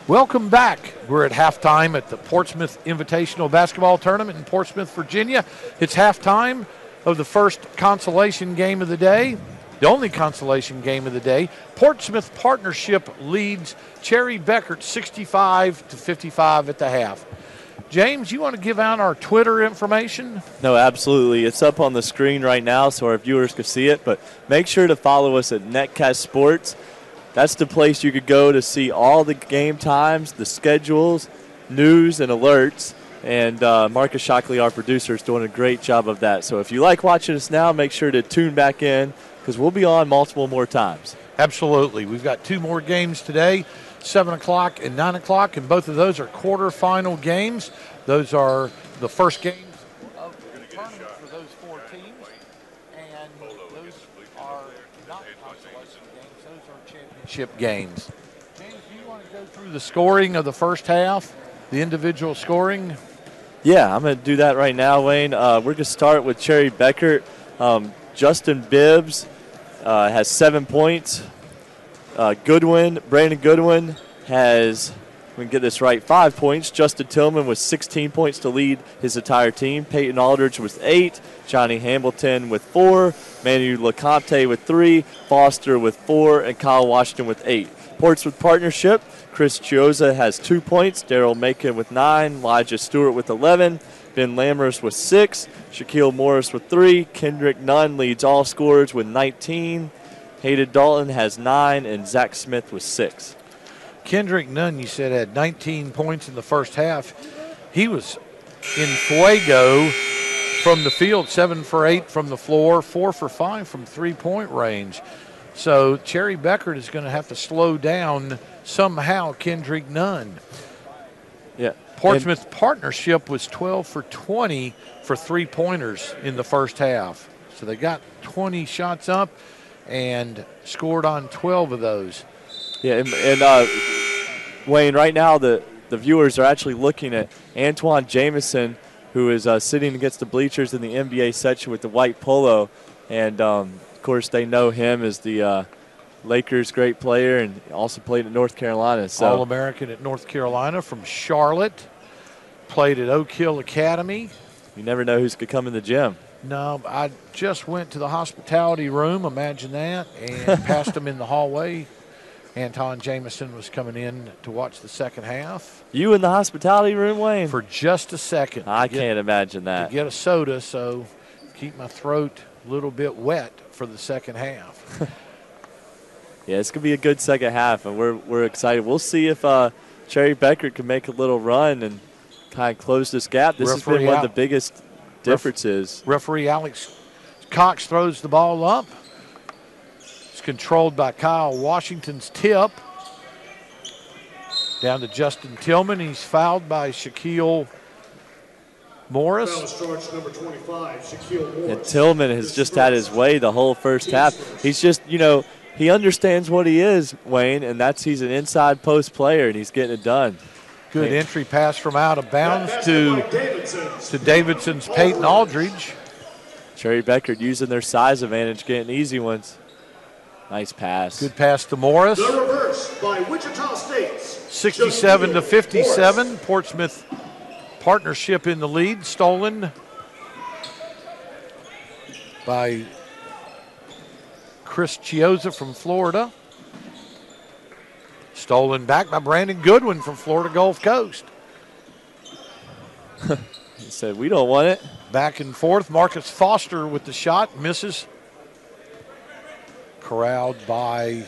Welcome back. We're at halftime at the Portsmouth Invitational Basketball Tournament in Portsmouth, Virginia. It's halftime of the first consolation game of the day, the only consolation game of the day. Portsmouth Partnership leads Cherry Bekaert 65-55 at the half. James, you want to give out our Twitter information? No, absolutely. It's up on the screen right now so our viewers can see it, but make sure to follow us at Netcast Sports. That's the place you could go to see all the game times, the schedules, news, and alerts. And Marcus Shaquille, our producer, is doing a great job of that. So if you like watching us now, make sure to tune back in because we'll be on multiple more times. Absolutely. We've got 2 more games today, 7 o'clock and 9 o'clock, and both of those are quarterfinal games. Those are the first games of the tournament for those 4 teams. And those are not consolation games. Those are championship games. James, do you want to go through the scoring of the first half, the individual scoring? Yeah, I'm going to do that right now, Wayne. We're going to start with Cherry Bekaert. Justin Bibbs has 7 points. Brandon Goodwin has, we can get this right, 5 points. Justin Tillman with 16 points to lead his entire team. Peyton Aldridge with 8. Johnny Hamilton with 4. Manu Lecomte with 3. Foster with 4. And Kyle Washington with 8. Portsmouth Partnership, Chris Chioza has 2 points. Daryl Macon with 9. Elijah Stewart with 11. Ben Lammers with 6. Shaquille Morris with 3. Kendrick Nunn leads all scorers with 19. Hayden Dalton has 9. And Zach Smith with 6. Kendrick Nunn, you said, had 19 points in the first half. He was in fuego from the field, 7 for 8 from the floor, 4 for 5 from three-point range. So Cherry Bekaert is going to have to slow down somehow Kendrick Nunn. Yeah. Portsmouth Partnership was 12 for 20 for three-pointers in the first half. So they got 20 shots up and scored on 12 of those. Yeah, and Wayne, right now the viewers are actually looking at Antoine Jamison, who is sitting against the bleachers in the NBA section with the white polo. And, of course, they know him as the Lakers' great player and also played at North Carolina. So All-American at North Carolina from Charlotte. Played at Oak Hill Academy. You never know who's going to come in the gym. No, I just went to the hospitality room, imagine that, and passed him in the hallway. Anton Jamison was coming in to watch the second half. You in the hospitality room, Wayne? For just a second. I can't imagine that. To get a soda, so keep my throat a little bit wet for the second half. Yeah, it's going to be a good second half, and we're excited. We'll see if Cherry Bekaert can make a little run and kind of close this gap. This has been one of the biggest differences. Referee Alex Cox throws the ball up. It's controlled by Kyle Washington's tip. Down to Justin Tillman. He's fouled by Shaquille Morris. Number 25, Shaquille Morris. And Tillman has just had his way the whole first half. He's just, he understands what he is, Wayne, and he's an inside post player, and he's getting it done. Good entry pass from out of bounds to Davidson's Peyton Aldridge. Cherry Bekaert using their size advantage, getting easy ones. Nice pass. Good pass to Morris. The reverse by Wichita State. 67-57. Portsmouth Partnership in the lead. Stolen by Chris Chioza from Florida. Stolen back by Brandon Goodwin from Florida Gulf Coast. He said, we don't want it. Back and forth. Marcus Foster with the shot. Misses. Corralled by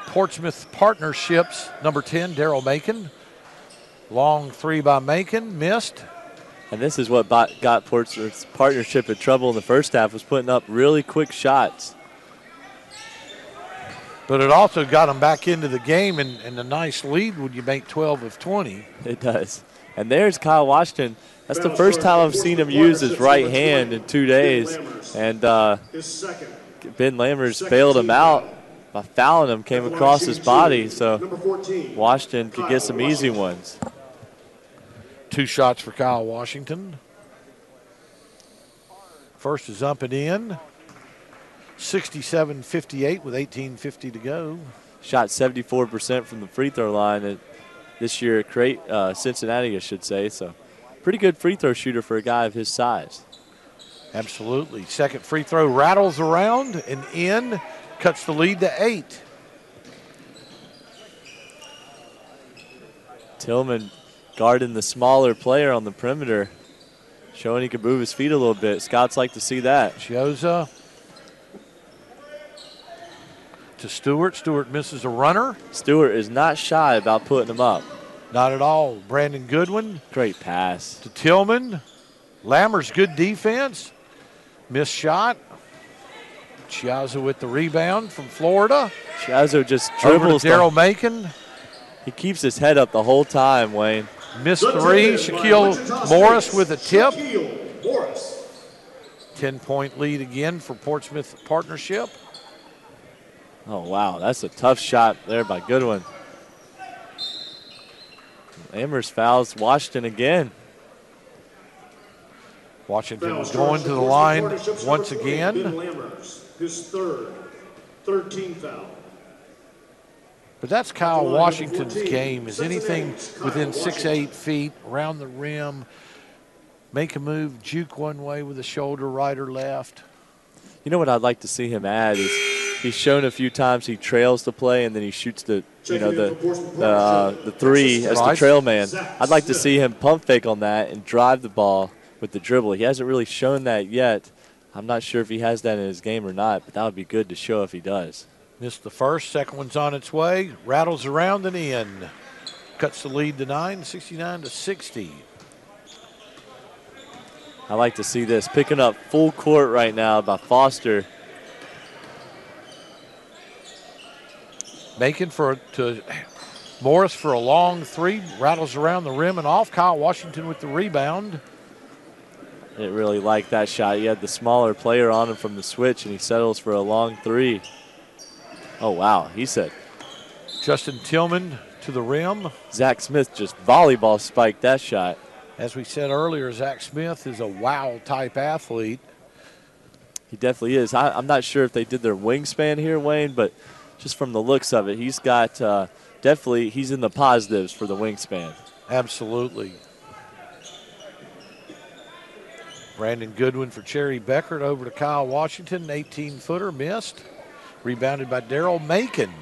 Portsmouth Partnerships, number 10, Daryl Macon. Long three by Macon. Missed. And this is what got Portsmouth Partnership in trouble in the first half, was putting up really quick shots. But it also got them back into the game, and a nice lead when you make 12 of 20. It does. And there's Kyle Washington. That's the first time I've seen him use his right hand in 2 days. And Ben Lammers bailed him out by fouling him, came across his body. So Washington could get some easy ones. 2 shots for Kyle Washington. First is up and in. 67-58 with 18:50 to go. shot 74% from the free throw line this year at Cincinnati, I should say. So pretty good free throw shooter for a guy of his size. Absolutely. Second free throw rattles around and in, cuts the lead to 8. Tillman guarding the smaller player on the perimeter, showing he can move his feet a little bit. Scouts like to see that. Chioza to Stewart. Stewart misses a runner. Stewart is not shy about putting him up. Not at all. Brandon Goodwin. Great pass. To Tillman. Lammers, good defense. Missed shot. Chiazzo with the rebound from Florida. Chiazzo just dribbles. Daryl Macon. He keeps his head up the whole time, Wayne. Missed 3. Shaquille Morris with a tip. 10-point lead again for Portsmouth Partnership. Oh, wow. That's a tough shot there by Goodwin. Lammers fouls Washington again. Washington was going to the line once again. His third, 13th foul. But that's Kyle Washington's game, is anything within 6-8 feet, around the rim, make a move, juke one way with a shoulder, right or left. You know what I'd like to see him add is he's shown a few times he trails the play and then he shoots the three as the trail man. I'd like to see him pump fake on that and drive the ball with the dribble. He hasn't really shown that yet. I'm not sure if he has that in his game or not, but that would be good to show if he does. Missed the first, second one's on its way, rattles around and in. Cuts the lead to 9, 69-60. I like to see this. Picking up full court right now by Foster. Macon to Morris for a long 3, rattles around the rim and off. Kyle Washington with the rebound. Didn't really like that shot. He had the smaller player on him from the switch, and he settles for a long 3. Oh, wow. He said. Justin Tillman to the rim. Zach Smith just volleyball spiked that shot. As we said earlier, Zach Smith is a wow-type athlete. He definitely is. I'm not sure if they did their wingspan here, Wayne, but just from the looks of it, he's got definitely he's in the positives for the wingspan. Absolutely. Brandon Goodwin for Cherry Bekaert over to Kyle Washington. 18-footer missed. Rebounded by Daryl Macon.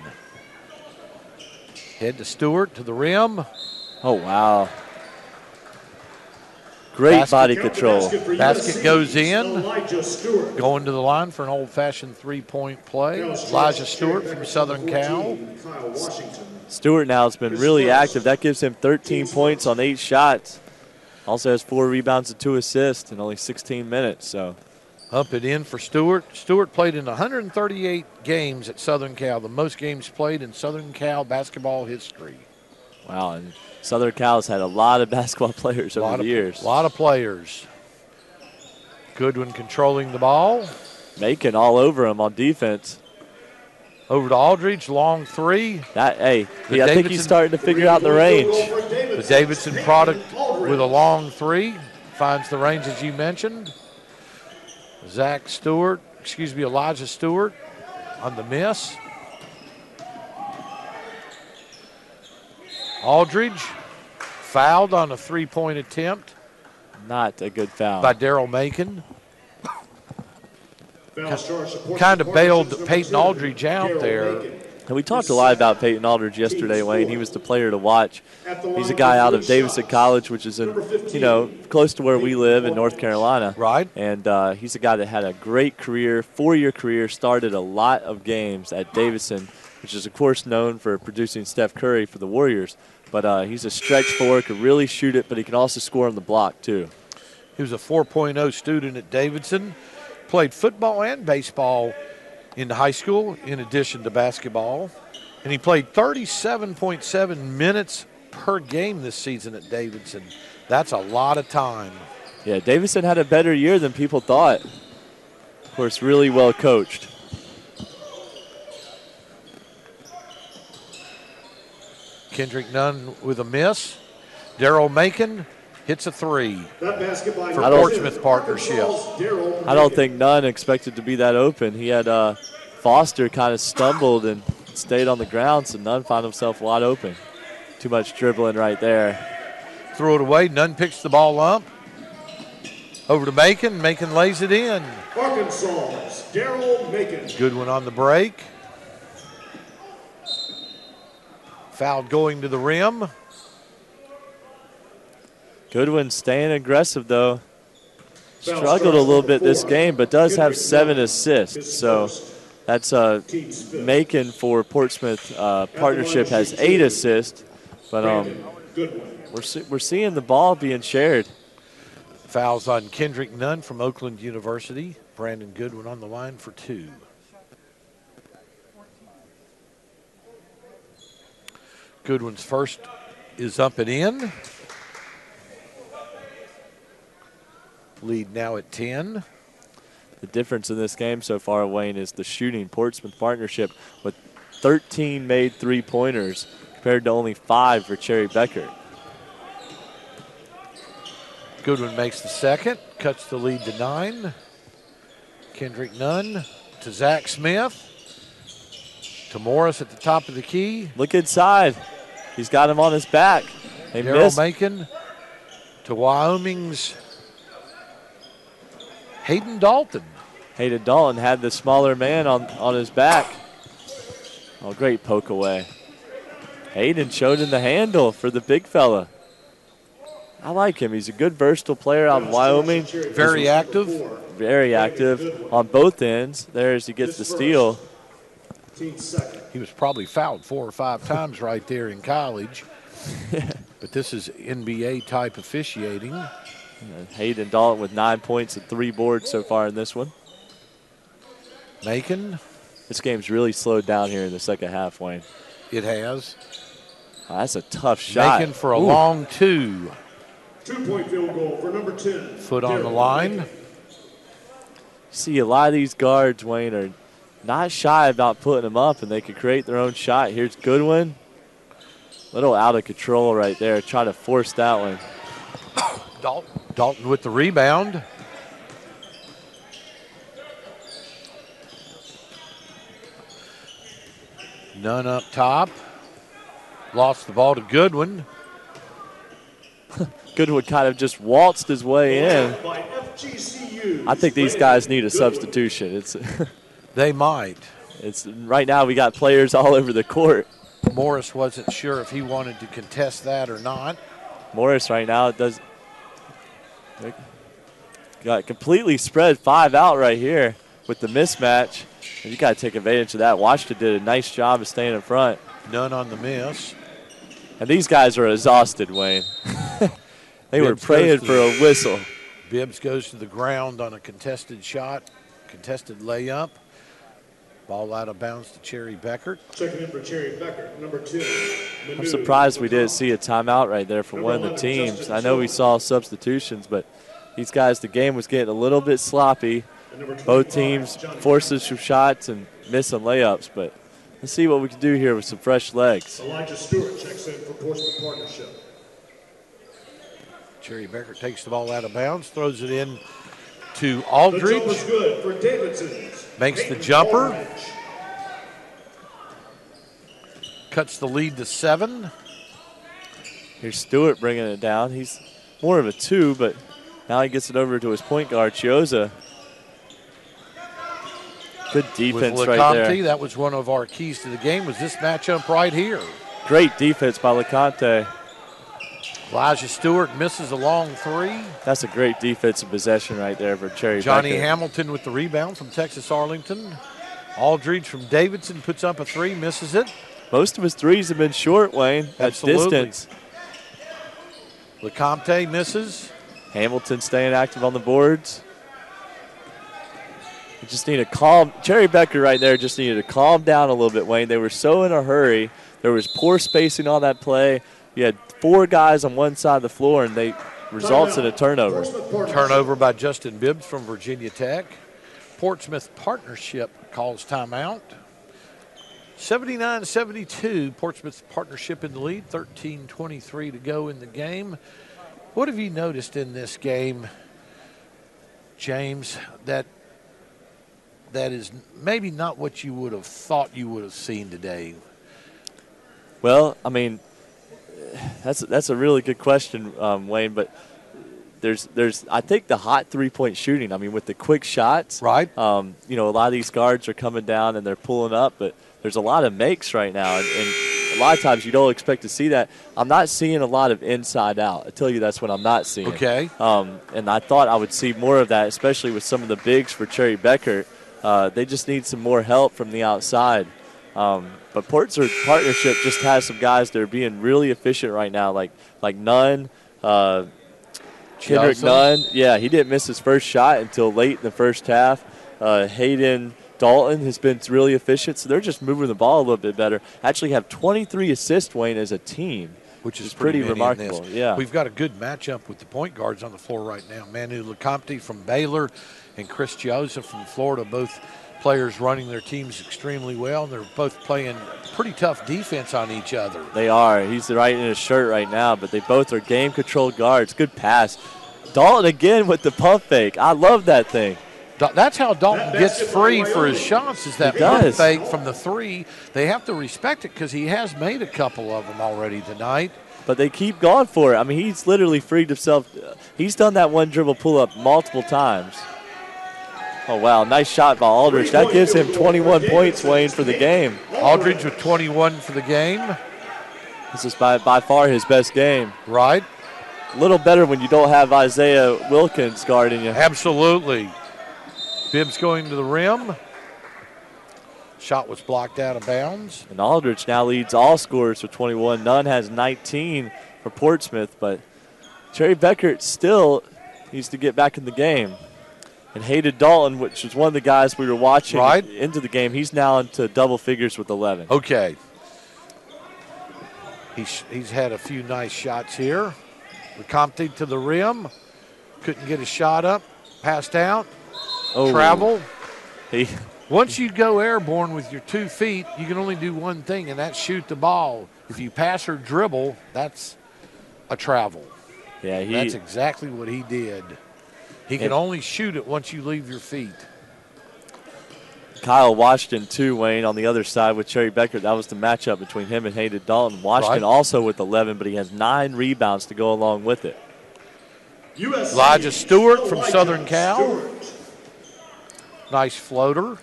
Head to Stewart to the rim. Oh, wow. Great body control. Basket goes in. Going to the line for an old-fashioned three-point play. Elijah Stewart from Southern Cal. Stewart now has been really active. That gives him 13 points on 8 shots. Also has 4 rebounds and 2 assists in only 16 minutes. So, up and in for Stewart. Stewart played in 138 games at Southern Cal, the most games played in Southern Cal basketball history. Wow, and Southern Cal's had a lot of basketball players over the years. A lot of players. Goodwin controlling the ball. Macon all over him on defense. Over to Aldridge, long 3. I think he's starting to figure out the range. The Davidson product with a long 3 finds the range, as you mentioned. Elijah Stewart on the miss. Aldridge fouled on a 3-point attempt. Not a good foul. By Daryl Macon. Kind of bailed Peyton Aldridge out there. And we talked a lot about Peyton Aldridge yesterday, Wayne. He was the player to watch. He's a guy out of Davidson College, which is close to where we live in North Carolina. Right. And he's a guy that had a great career, 4-year career, started a lot of games at Davidson, which is, of course, known for producing Steph Curry for the Warriors. But he's a stretch forward, could really shoot it, but he can also score on the block, too. He was a 4.0 student at Davidson, played football and baseball in high school in addition to basketball. And he played 37.7 minutes per game this season at Davidson. That's a lot of time. Yeah, Davidson had a better year than people thought. Of course, really well coached. Kendrick Nunn with a miss. Daryl Macon hits a 3 for Portsmouth Partnership. I don't think Nunn expected to be that open. He had Foster kind of stumbled and stayed on the ground, so Nunn found himself wide open. Too much dribbling right there. Throw it away. Nunn picks the ball up. Over to Macon. Macon lays it in. Arkansas's Daryl Macon. Goodwin on the break. Foul going to the rim. Goodwin staying aggressive, though. Struggled a little bit this game, but does have 7 assists. So that's Macon for Portsmouth Partnership has 8 assists. But we're seeing the ball being shared. Fouls on Kendrick Nunn from Oakland University. Brandon Goodwin on the line for 2. Goodwin's first is up and in. Lead now at 10. The difference in this game so far, Wayne, is the shooting. Portsmouth Partnership with 13 made three-pointers compared to only 5 for Cherry Bekaert. Goodwin makes the second, cuts the lead to 9. Kendrick Nunn to Zach Smith. To Morris at the top of the key. Look inside. He's got him on his back. They Daryl Macon to Wyoming's Hayden Dalton. Hayden Dalton had the smaller man on his back. Oh, great poke away. Hayden showed him the handle for the big fella. I like him. He's a good, versatile player out of Wyoming. Very active. Very active on both ends. There as he gets the steal. He was probably fouled 4 or 5 times right there in college. But this is NBA-type officiating. Hayden Dalton with 9 points and 3 boards so far in this one. Macon. This game's really slowed down here in the second half, Wayne. It has. Oh, that's a tough shot. Macon for a long 2. 2-point field goal for number 10. Foot on the line. See, a lot of these guards, Wayne, are not shy about putting them up, and they can create their own shot. Here's Goodwin. Little out of control right there. Trying to force that one. Dalton with the rebound. Nunn up top. Lost the ball to Goodwin. Goodwin kind of just waltzed his way in. I think these guys need a substitution. They might. Right now we got players all over the court. Morris wasn't sure if he wanted to contest that or not. Morris right now got completely spread 5 out right here with the mismatch. And you got to take advantage of that. Washington did a nice job of staying in front. None on the miss. And these guys are exhausted, Wayne. They were praying for a whistle. Bibbs goes to the ground on a contested shot, contested layup. Ball out of bounds to Cherry Bekaert. Checking in for Cherry Bekaert, number 2. I'm surprised we didn't see a timeout right there for one of the teams. I know we saw substitutions, but these guys, the game was getting a little bit sloppy. Both teams forcing some shots and missing layups, but let's see what we can do here with some fresh legs. Elijah Stewart checks in for Portsmouth Partnership. Cherry Bekaert takes the ball out of bounds, throws it in to Aldridge. The jump was good for Davidson. Makes the jumper. Cuts the lead to 7. Here's Stewart bringing it down. He's more of a 2, but now he gets it over to his point guard, Chioza. Good defense with right Lecomte, there. that was one of our keys to the game, was this matchup right here. Great defense by Lecomte. Elijah Stewart misses a long 3. That's a great defensive possession right there for Cherry Johnny Bekaert. Hamilton with the rebound from Texas Arlington. Aldridge from Davidson puts up a 3, misses it. Most of his threes have been short, Wayne, at distance. Lecomte misses. Hamilton staying active on the boards. You just need to calm. Cherry Bekaert right there just needed to calm down a little bit, Wayne. They were so in a hurry. There was poor spacing on that play. You had 4 guys on one side of the floor, and they results in a turnover. Turnover by Justin Bibbs from Virginia Tech. Portsmouth Partnership calls timeout. 79-72, Portsmouth Partnership in the lead, 13:23 to go in the game. What have you noticed in this game, James, that that is maybe not what you would have thought you would have seen today? Well, I mean, that's a really good question, Wayne. But there's I think the hot 3-point shooting. I mean, with the quick shots, right? A lot of these guards are coming down and they're pulling up, but there's a lot of makes right now, and a lot of times you don't expect to see that. I'm not seeing a lot of inside out. I tell you, that's what I'm not seeing. Okay. And I thought I would see more of that, especially with some of the bigs for Cherry Bekaert. They just need some more help from the outside. But Portsmouth Partnership just has some guys that are being really efficient right now, like Nunn, Kendrick Nunn. Yeah, he didn't miss his first shot until late in the first half. Hayden, Dalton has been really efficient, so they're just moving the ball a little bit better. Actually have 23 assists, Wayne, as a team, which is pretty remarkable. Yeah, we've got a good matchup with the point guards on the floor right now. Manu Lecomte from Baylor and Chris Joseph from Florida, both players running their teams extremely well, and they're both playing pretty tough defense on each other. They are. He's right in his shirt right now, but they both are game-control guards. Good pass. Dalton again with the pump fake. I love that thing. That's how Dalton gets free for his shots, is that pump fake from the three. They have to respect it because he has made a couple of them already tonight. But they keep going for it. I mean, he's literally freed himself. He's done that one dribble pull-up multiple times. Oh, wow, nice shot by Aldridge. That gives him 21 points, Wayne, for the game. Aldridge with 21 for the game. This is by far his best game. Right. A little better when you don't have Isaiah Wilkins guarding you. Absolutely. Bibbs going to the rim. Shot was blocked out of bounds. And Aldridge now leads all scorers with 21. Nunn has 19 for Portsmouth, but Cherry Bekaert still needs to get back in the game. And Hayden Dalton, which was one of the guys we were watching into the game, he's now into double figures with 11. Okay. He's had a few nice shots here. Lecomte to the rim. Couldn't get a shot up. Passed out. Travel. Once you go airborne with your 2 feet, you can only do one thing, and that's shoot the ball. If you pass or dribble, that's a travel. Yeah, that's exactly what he did. He can only shoot it once you leave your feet. Kyle Washington, too, Wayne, on the other side with Cherry Bekaert. That was the matchup between him and Hayden Dalton. Washington also with 11, but he has 9 rebounds to go along with it. Elijah Stewart from Southern Cal. Nice floater.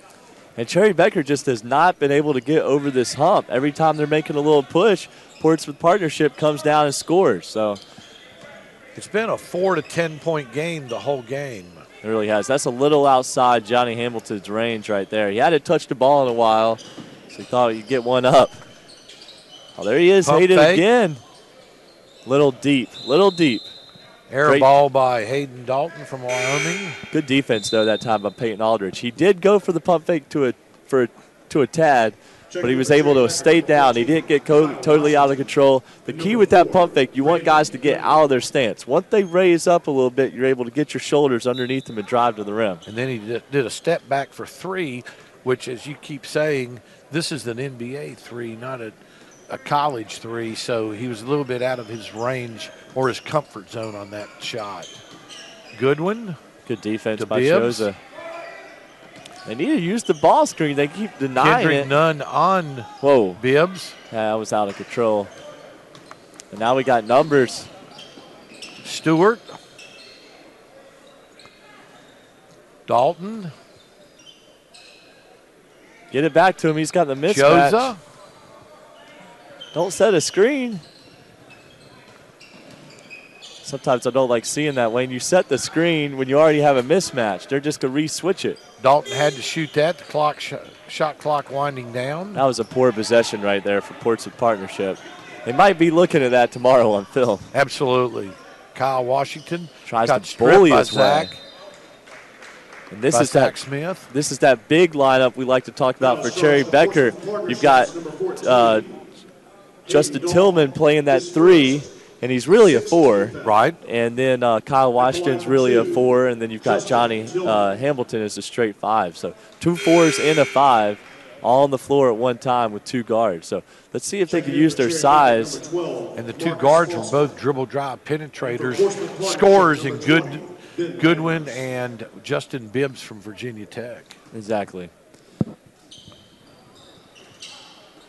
And Cherry Bekaert just has not been able to get over this hump. Every time they're making a little push, Portsmouth Partnership comes down and scores. So it's been a 4 to 10 point game the whole game. It really has. That's a little outside Johnny Hamilton's range right there. He hadn't touched the ball in a while, so he thought he'd get one up. Oh, there he is, Hayden again. Little deep. Air ball by Hayden Dalton from Wyoming. Good defense, though, that time by Peyton Aldridge. He did go for the pump fake to a tad, but he was able to stay down. He didn't get totally out of control. The key with that pump fake, you want guys to get out of their stance. Once they raise up a little bit, you're able to get your shoulders underneath them and drive to the rim. And then he did a step back for 3, which, as you keep saying, this is an NBA 3, not a college 3, so he was a little bit out of his range or his comfort zone on that shot. Goodwin. Good defense by Shoza. They need to use the ball screen. They keep denying Kendrick Nunn on Bibbs. Yeah, that was out of control. And now we got numbers. Stewart. Dalton. Get it back to him. He's got the mismatch. Joza. Don't set a screen. Sometimes I don't like seeing that. When you set the screen when you already have a mismatch, they're just going to re-switch it. Dalton had to shoot that. The shot clock winding down. That was a poor possession right there for Portsmouth Partnership. They might be looking at that tomorrow on film. Absolutely. Kyle Washington tries to bully his Zach. way. And this is Zach Smith. This is that big lineup we like to talk about for Cherry Bekaert. You've got Justin Tillman playing that 3. And he's really a 4. Right. And then Kyle Washington's really a 4. And then you've got Johnny Hamilton as a straight 5. So 2 4s and a 5 all on the floor at one time with 2 guards. So let's see if they can use their size. And the 2 guards were both dribble drive penetrators, scorers in Goodwin and Justin Bibbs from Virginia Tech. Exactly.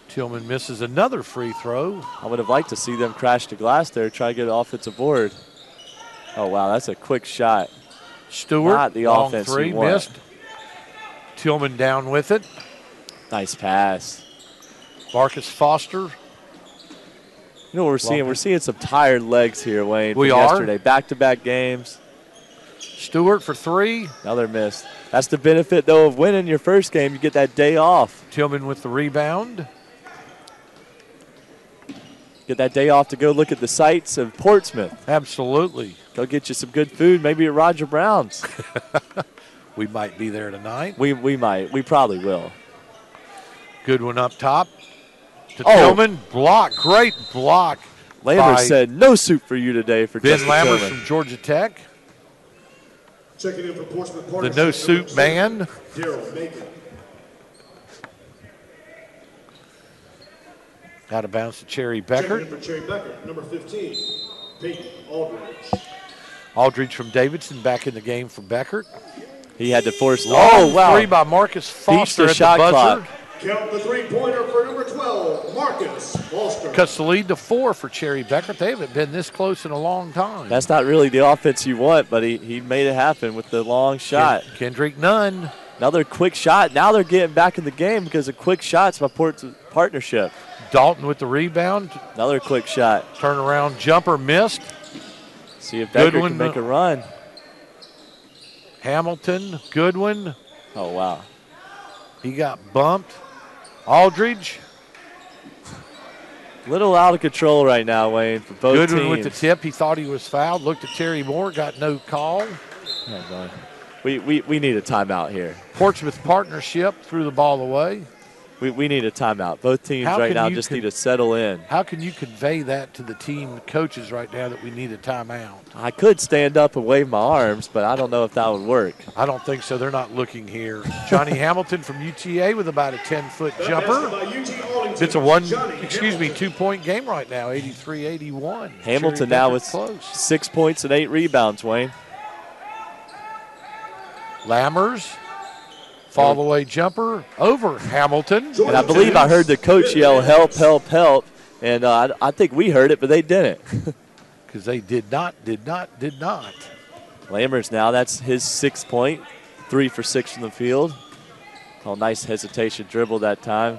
Tillman misses another free throw. I would have liked to see them crash the glass there, try to get an offensive board. Oh, wow, that's a quick shot. Stewart, Not the long offense three, you want. missed. Tillman down with it. Nice pass. Marcus Foster. You know what we're seeing? We're seeing some tired legs here, Wayne. We from are. Yesterday, back-to-back games. Stewart for three. Another miss. That's the benefit, though, of winning your first game. You get that day off. Tillman with the rebound. Get that day off to go look at the sights of Portsmouth. Absolutely. Go get you some good food, maybe at Roger Brown's. We might be there tonight. We might. We probably will. Goodwin up top to Tillman. Block. Great block. Lammers said no soup for you today for Ben Justin Lammers Tillman. from Georgia Tech. Checking in for Portsmouth The Partnership. no soup man. Daryl Macon. Out of bounds to Cherry Checking Bekaert. in for Cherry Bekaert, number 15, Peyton Aldridge. Aldridge from Davidson back in the game for Bekaert. He had to force. Oh, wow. Three by Marcus Foster the at shot the buzzer. clock. Count the three-pointer for number 12, Marcus Foster. Cuts the lead to 4 for Cherry Bekaert. They haven't been this close in a long time. That's not really the offense you want, but he made it happen with the long shot. Kendrick Nunn. Another quick shot. Now they're getting back in the game because of quick shots by Portsmouth Partnership. Dalton with the rebound. Another quick shot. Turnaround jumper missed. See if Bekaert Goodwin can make a run. Hamilton, Goodwin. Oh, wow. He got bumped. Aldridge. Little out of control right now, Wayne, for both Goodwin teams. with the tip. He thought he was fouled. Looked at Terry Moore. Got no call. Oh, boy. We need a timeout here. Portsmouth Partnership threw the ball away. We need a timeout. Both teams How right can now you just need to settle in. How can you convey that to the team coaches right now that we need a timeout? I could stand up and wave my arms, but I don't know if that would work. I don't think so. They're not looking here. Johnny Hamilton from UTA with about a 10-foot jumper. It's a 2-point game right now, 83-81. Hamilton now with 6 points and 8 rebounds, Wayne. Lammers. Fall away jumper over Hamilton. And I believe I heard the coach yell, help, help, help. And I think we heard it, but they didn't. Because they did not. Lammers now, that's his 6 point. 3 for 6 from the field. Oh, nice hesitation dribble that time.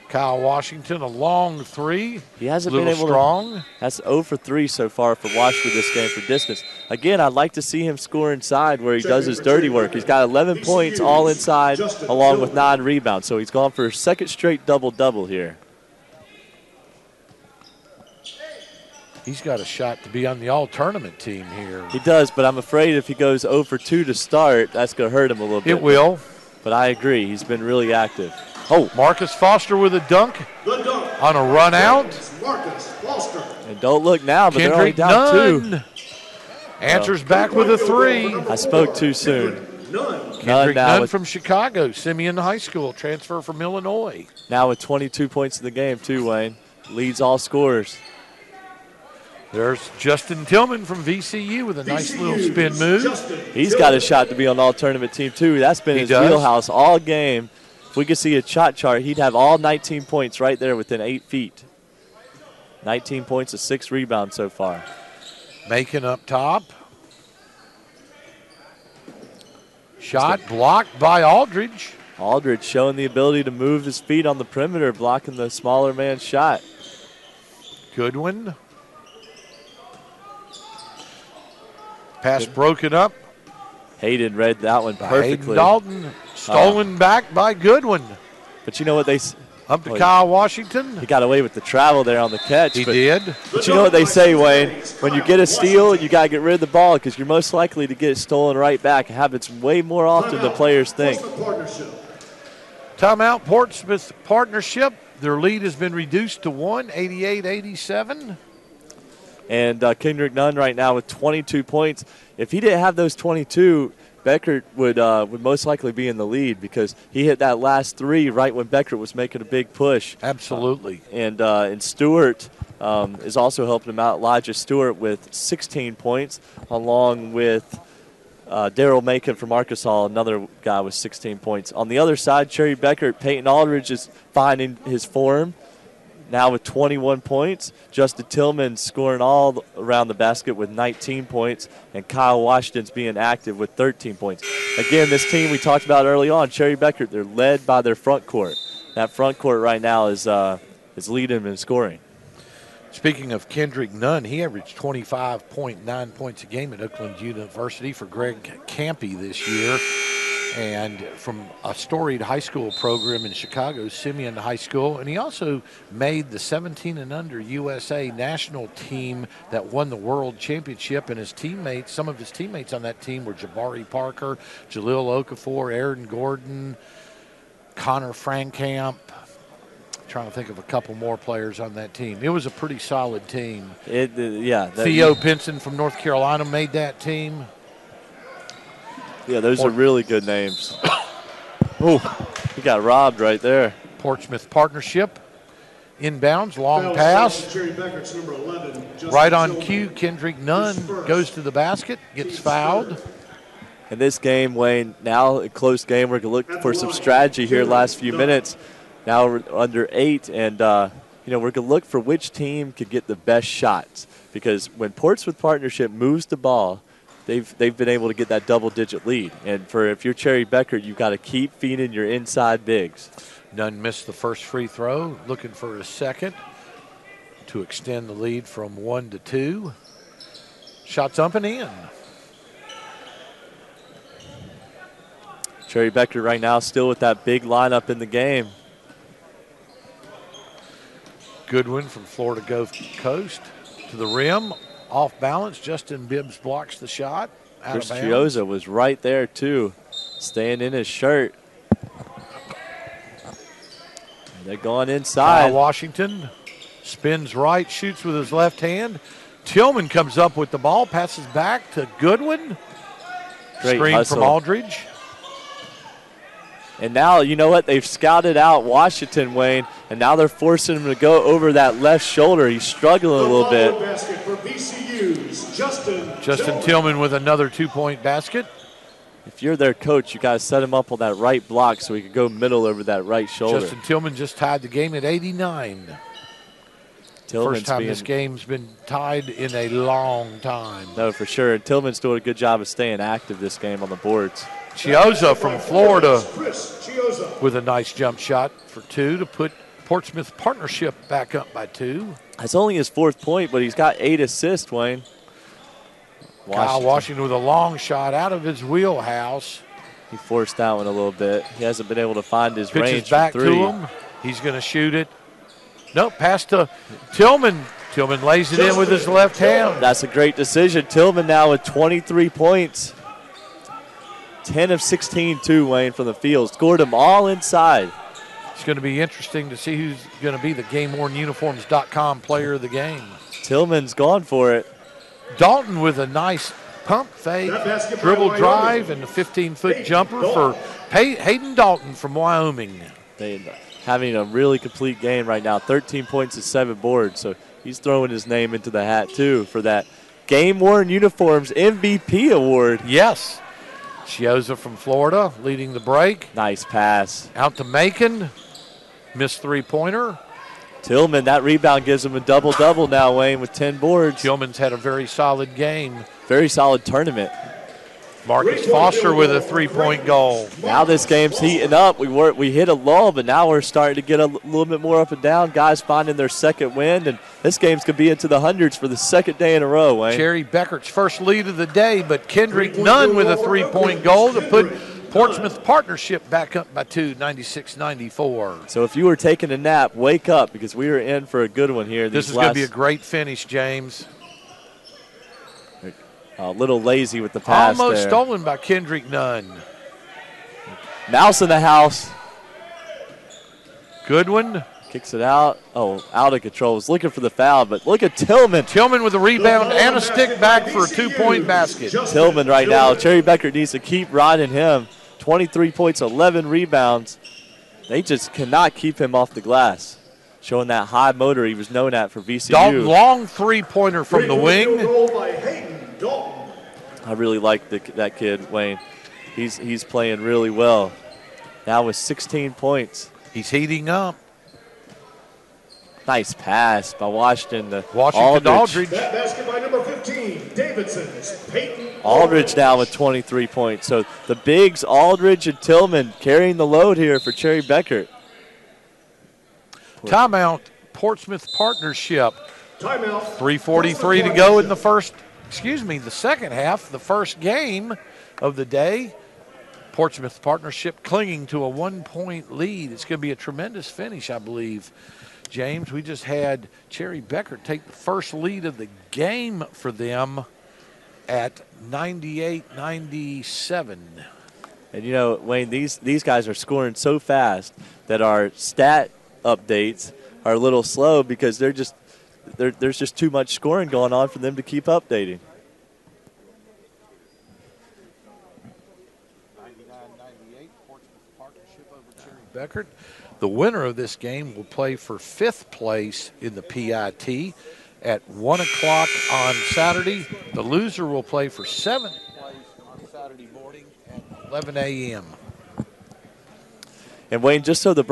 Kyle Washington, a long three. He hasn't been able to. That's 0 for 3 so far for Washington this game for distance. Again, I'd like to see him score inside where he does his dirty work. He's got 11 points all inside along with 9 rebounds. So he's gone for his second straight double-double here. He's got a shot to be on the all-tournament team here. He does, but I'm afraid if he goes 0 for 2 to start, that's going to hurt him a little bit. It will. But I agree. He's been really active. Oh, Marcus Foster with a dunk on a run out. Marcus Foster. And don't look now, but Kendrick they're only down Nunn 2. answers back with a three. I spoke too soon. Kendrick Nunn from Chicago, Simeon High School, transfer from Illinois. Now with 22 points in the game too, Wayne. Leads all scorers. There's Justin Tillman from VCU with a nice little spin move. He's got a shot to be on the all-tournament team too. That's been his wheelhouse all game. If we could see a shot chart, he'd have all 19 points right there within 8 feet. 19 points and 6 rebounds so far. Macon up top. Shot blocked by Aldridge. Aldridge showing the ability to move his feet on the perimeter, blocking the smaller man's shot. Goodwin. Pass broken up. Hayden read that one perfectly. Hayden Dalton stolen back by Goodwin. But you know what they up to Kyle Washington. He got away with the travel there on the catch. He did. But you know what they say, Wayne? When you get a steal, you got to get rid of the ball because you're most likely to get it stolen right back. It happens way more often than players think. Timeout, Portsmouth Partnership. Their lead has been reduced to 1, 88-87. And Kendrick Nunn right now with 22 points. If he didn't have those 22, Bekaert would most likely be in the lead because he hit that last three right when Bekaert was making a big push. Absolutely. And Stewart is also helping him out. Elijah Stewart with 16 points along with Daryl Macon from Arkansas, another guy with 16 points. On the other side, Cherry Bekaert, Peyton Aldridge is finding his form now with 21 points. Justin Tillman scoring all around the basket with 19 points, and Kyle Washington's being active with 13 points. Again, this team we talked about early on, Cherry Bekaert, they're led by their front court. That front court right now is leading them in scoring. Speaking of Kendrick Nunn, he averaged 25.9 points a game at Oakland University for Greg Campy this year. And from a storied high school program in Chicago, Simeon High School. And he also made the 17 and under USA national team that won the world championship. And his teammates, some of his teammates on that team were Jabari Parker, Jaleel Okafor, Aaron Gordon, Connor Frankamp. Trying to think of a couple more players on that team. It was a pretty solid team. Theo Pinson from North Carolina made that team. Yeah, those are really good names. Oh, he got robbed right there. Portsmouth Partnership. Inbounds, long pass. Right on cue, Kendrick Nunn goes to the basket, gets fouled. In this game, Wayne, now a close game. We're going to look for some strategy here last few minutes. Now we're under 8, and we're going to look for which team could get the best shots. Because when Portsmouth Partnership moves the ball, they've been able to get that double-digit lead. And if you're Cherry Bekaert, you've got to keep feeding your inside bigs. Nunn missed the first free throw, looking for a second to extend the lead from 1 to 2. Shots up and in. Cherry Bekaert right now still with that big lineup in the game. Goodwin from Florida Gulf Coast to the rim. Off balance, Justin Bibbs blocks the shot. Chris Chioza was right there, too, staying in his shirt. They're going inside. Kyle Washington spins right, shoots with his left hand. Tillman comes up with the ball, passes back to Goodwin. Great Screen hustle from Aldridge. And now, you know what? They've scouted out Washington, Wayne, and now they're forcing him to go over that left shoulder. He's struggling a little bit. Justin Tillman with another 2-point basket. If you're their coach, you got to set him up on that right block so he can go middle over that right shoulder. Justin Tillman just tied the game at 89. First time this game's been tied in a long time. No, for sure. And Tillman's doing a good job of staying active this game on the boards. Chioza from Florida with a nice jump shot for 2 to put Portsmouth Partnership back up by 2. That's only his 4th point, but he's got 8 assists, Wayne. Kyle Washington with a long shot out of his wheelhouse. He forced that one a little bit. He hasn't been able to find his range Pitches back from 3. to him. He's going to shoot it. Nope, pass to Tillman. Tillman lays it in with his left hand. That's a great decision. Tillman now with 23 points. 10 of 16, too, Wayne, from the field. Scored them all inside. It's going to be interesting to see who's going to be the GameWornUniforms.com player of the game. Tillman's gone for it. Dalton with a nice pump fake, dribble drive, and a 15-foot jumper for Hayden Dalton from Wyoming. They're having a really complete game right now. 13 points and 7 boards. So he's throwing his name into the hat, too, for that Game Worn Uniforms MVP award. Yes. Chioza from Florida leading the break. Nice pass. Out to Macon. Missed 3-pointer. Tillman, that rebound gives him a double-double now, Wayne, with 10 boards. Tillman's had a very solid game. Very solid tournament. Marcus Foster with a 3-point goal. Now this game's heating up. We hit a lull, but now we're starting to get a little bit more up and down. Guys finding their second wind, and this game's going to be into the hundreds for the second day in a row, Wayne. Cherry Bekaert's first lead of the day, but Kendrick Nunn with a 3-point goal to put Portsmouth Partnership back up by 2, 96-94. So if you were taking a nap, wake up, because we are in for a good one here. This is going to be a great finish, James. A little lazy with the pass. Almost stolen by Kendrick Nunn. Mouse in the house. Goodwin kicks it out. Oh, out of control. Was looking for the foul, but look at Tillman. Tillman with a rebound and a stick back for a 2-point basket. Tillman right now. Cherry Bekaert needs to keep riding him. 23 points, 11 rebounds. They just cannot keep him off the glass. Showing that high motor he was known at for VCU. Dalton, long 3-pointer from the wing. I really like that kid, Wayne. He's playing really well. Now with 16 points. He's heating up. Nice pass by Washington. Aldridge. That basket by number 15, Davidson's Peyton. Aldridge now with 23 points. So the bigs, Aldridge and Tillman, carrying the load here for Cherry Bekaert. Timeout, Portsmouth Partnership. Timeout. 3:43 to go in the second half, the first game of the day. Portsmouth Partnership clinging to a 1-point lead. It's going to be a tremendous finish, I believe. James, we just had Cherry Bekaert take the first lead of the game for them at 98-97. And, you know, Wayne, these guys are scoring so fast that our stat updates are a little slow because there's just too much scoring going on for them to keep updating. 99-98, Portsmouth Partnership over Cherry Bekaert. The winner of this game will play for 5th place in the PIT at 1 o'clock on Saturday. The loser will play for 7th place on Saturday morning at 11 a.m. And Wayne, just so the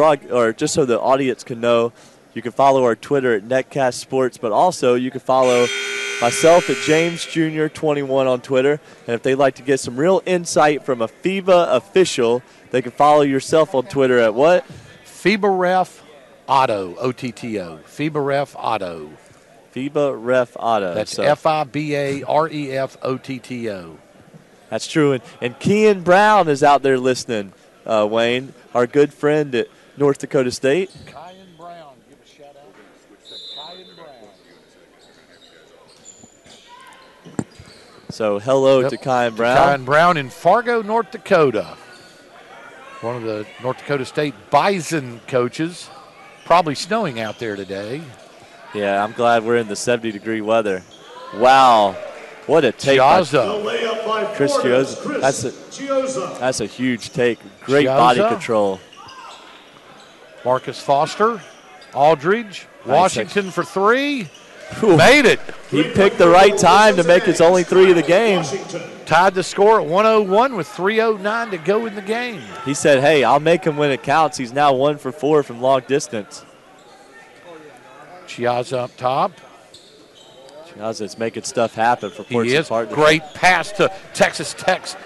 audience can know, you can follow our Twitter at Netcast Sports, but also you can follow myself at James Jr. 21 on Twitter. And if they'd like to get some real insight from a FIBA official, they can follow yourself on Twitter at what? FIBA Ref Auto, O-T-T-O. FIBA Ref Auto. FIBA Ref Auto. That's FIBA-REF-OTTO. That's true. And Kean Brown is out there listening, Wayne, our good friend at North Dakota State. Kean Brown. Give a shout out to Kean Brown. So hello to Kean Brown. Kean Brown in Fargo, North Dakota. One of the North Dakota State Bison coaches. Probably snowing out there today. Yeah, I'm glad we're in the 70-degree weather. Wow. What a take. Chris Chiozza. That's a huge take. Great body control. Marcus Foster. Aldridge. Washington for 3. Ooh. Made it. He picked the right time to make his only 3 of the game. Tied the score at 101 with 3:09 to go in the game. He said, hey, I'll make him when it counts. He's now 1 for 4 from long distance. Chiozza up top. Chiozza's making stuff happen for Portsmouth Partnership. Great pass to Texas Tech's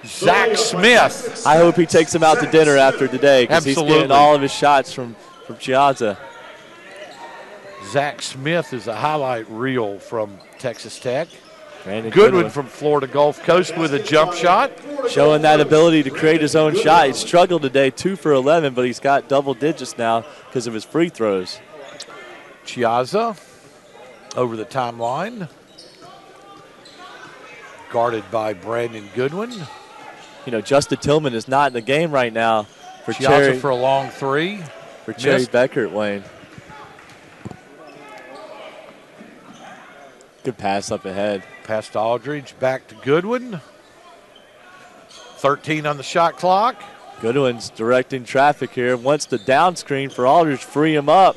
Zach Smith. I hope he takes him out to dinner after today because he's getting all of his shots from Chiozza. Zach Smith is a highlight reel from Texas Tech. Goodwin from Florida Gulf Coast with a jump shot. Showing that ability to create his own shot. He struggled today, 2 for 11, but he's got double digits now because of his free throws. Chiozza over the timeline. Guarded by Brandon Goodwin. You know, Justin Tillman is not in the game right now for Chiozza for a long 3. For Cherry Bekaert, Wayne. Good pass up ahead. Pass to Aldridge, back to Goodwin. 13 on the shot clock. Goodwin's directing traffic here. Wants the down screen for Aldridge, free him up.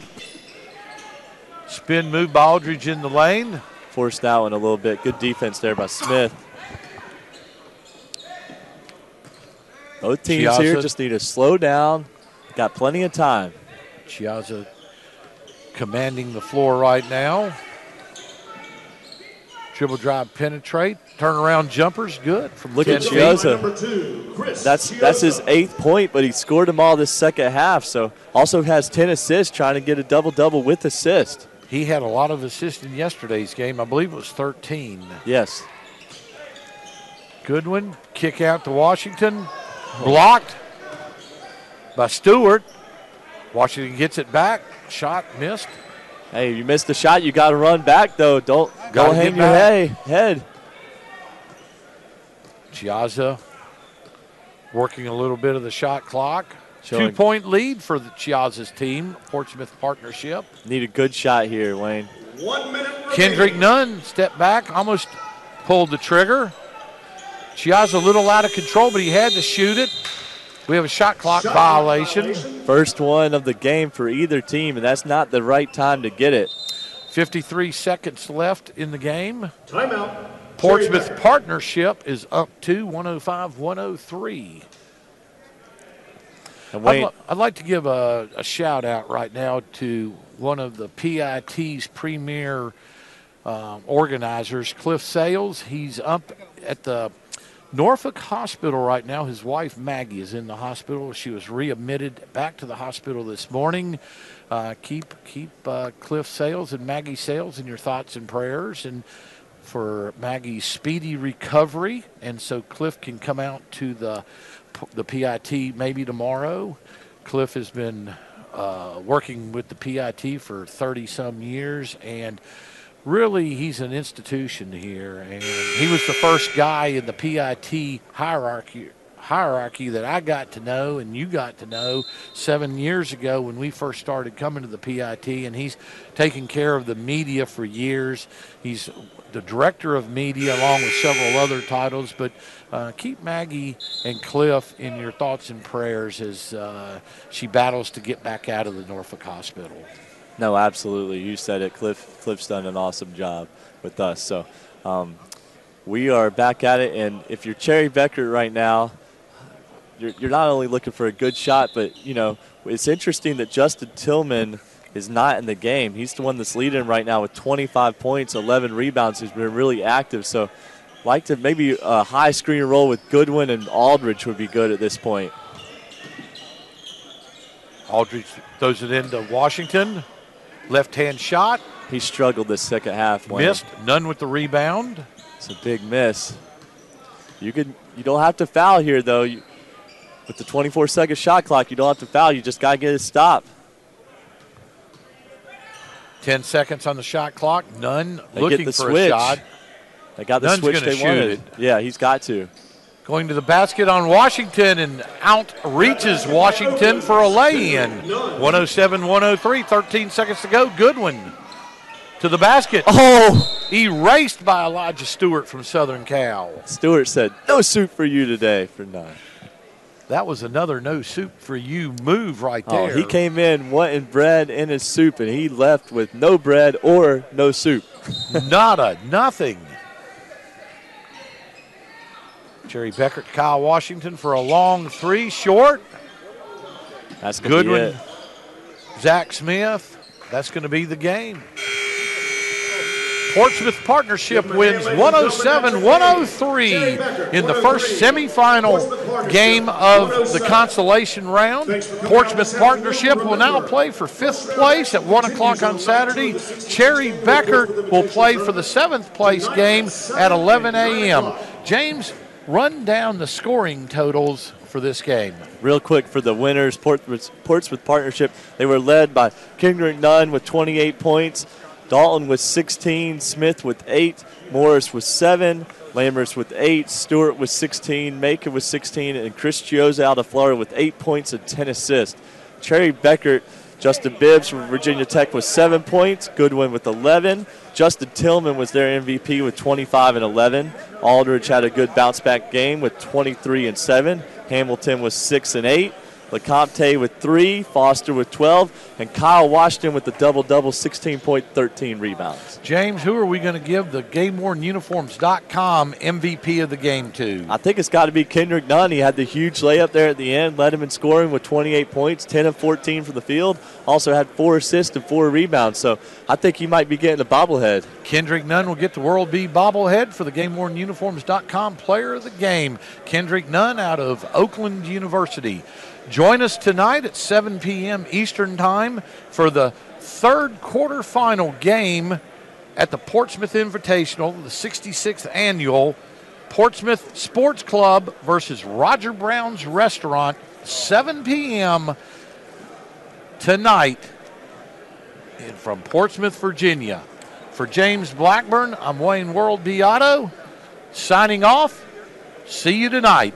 Spin move by Aldridge in the lane. Forced that one a little bit. Good defense there by Smith. Both teams here just need to slow down. Got plenty of time. Chiozza commanding the floor right now. Dribble drive, penetrate, turnaround jumpers, good. Look at Chiozza. That's his 8th point, but he scored them all this second half. So also has 10 assists, trying to get a double-double with assist. He had a lot of assists in yesterday's game. I believe it was 13. Yes. Goodwin, kick out to Washington. Blocked by Stewart. Washington gets it back. Shot missed. Hey, you missed the shot. You got to run back, though. Don't hang your head. Chiozza working a little bit of the shot clock. Showing 2-point lead for the Chiozza's team, Portsmouth Partnership. Need a good shot here, Wayne. 1 minute remaining. Kendrick Nunn stepped back, almost pulled the trigger. Chiozza a little out of control, but he had to shoot it. We have a shot clock violation. First one of the game for either team, and that's not the right time to get it. 53 seconds left in the game. Timeout. Portsmouth Partnership is up to 105-103. And Wayne, I'd like to give a shout out right now to one of the PIT's premier organizers, Cliff Sales. He's up at the Norfolk Hospital right now. His wife, Maggie, is in the hospital. She was readmitted back to the hospital this morning. Keep Cliff Sales and Maggie Sales in your thoughts and prayers, and for Maggie's speedy recovery, and so Cliff can come out to the PIT maybe tomorrow. Cliff has been working with the PIT for 30-some years, and really he's an institution here. And he was the first guy in the PIT hierarchy that I got to know and you got to know 7 years ago when we first started coming to the PIT, and he's taken care of the media for years. He's the director of media along with several other titles, but keep Maggie and Cliff in your thoughts and prayers as she battles to get back out of the Norfolk Hospital. No, absolutely. You said it. Cliff's done an awesome job with us. So we are back at it, and if you're Cherry Bekaert right now, you're not only looking for a good shot, but, you know, it's interesting that Justin Tillman is not in the game. He's the one that's leading right now with 25 points, 11 rebounds. He's been really active. So like to maybe a high screen roll with Goodwin and Aldridge would be good at this point. Aldridge throws it into Washington. Left-hand shot. He struggled this second half. Missed. Nunn with the rebound. It's a big miss. You don't have to foul here, though. With the 24-second shot clock, you don't have to foul. You just got to get a stop. 10 seconds on the shot clock. Nunn they looking get the for switch. a shot. They got the Nunn's switch they wanted. It. Yeah, he's got to. Going to the basket on Washington, and out reaches Washington for a lay-in. 107-103, 13 seconds to go. Goodwin to the basket. Oh! Erased by Elijah Stewart from Southern Cal. Stewart said, no soup for you today for Nunn. That was another no soup for you move right there. Oh, he came in wanting bread in his soup, and he left with no bread or no soup. Nada, nothing. Cherry Bekaert, Kyle Washington for a long three, short. That's going to be it. Zach Smith, that's going to be the game. Portsmouth Partnership wins 107-103 in the first semifinal game of the consolation round. Portsmouth Partnership will now play for 5th place at 1 o'clock on Saturday. Cherry Bekaert will play for the 7th place game at 11 a.m. James, run down the scoring totals for this game. Real quick for the winners, Portsmouth Partnership, they were led by Kendrick Nunn with 28 points. Dalton with 16, Smith with 8, Morris with 7, Lammers with 8, Stewart with 16, Macon with 16, and Chris Chioza out of Florida with 8 points and 10 assists. Cherry Bekaert, Justin Bibbs from Virginia Tech with 7 points, Goodwin with 11. Justin Tillman was their MVP with 25 and 11. Aldridge had a good bounce-back game with 23 and 7. Hamilton was 6 and 8. Lecomte with 3, Foster with 12, and Kyle Washington with the double-double, 16 point, 13 rebounds. James, who are we going to give the GameWornUniforms.com MVP of the game to? I think it's got to be Kendrick Nunn. He had the huge layup there at the end, led him in scoring with 28 points, 10 of 14 from the field. Also had 4 assists and 4 rebounds, so I think he might be getting a bobblehead. Kendrick Nunn will get the World B bobblehead for the GameWornUniforms.com player of the game. Kendrick Nunn out of Oakland University. Join us tonight at 7 p.m. Eastern Time for the third quarterfinal game at the Portsmouth Invitational, the 66th annual Portsmouth Sports Club versus Roger Brown's Restaurant, 7 p.m. tonight from Portsmouth, Virginia. For James Blackburn, I'm Wayne World Beato, signing off. See you tonight.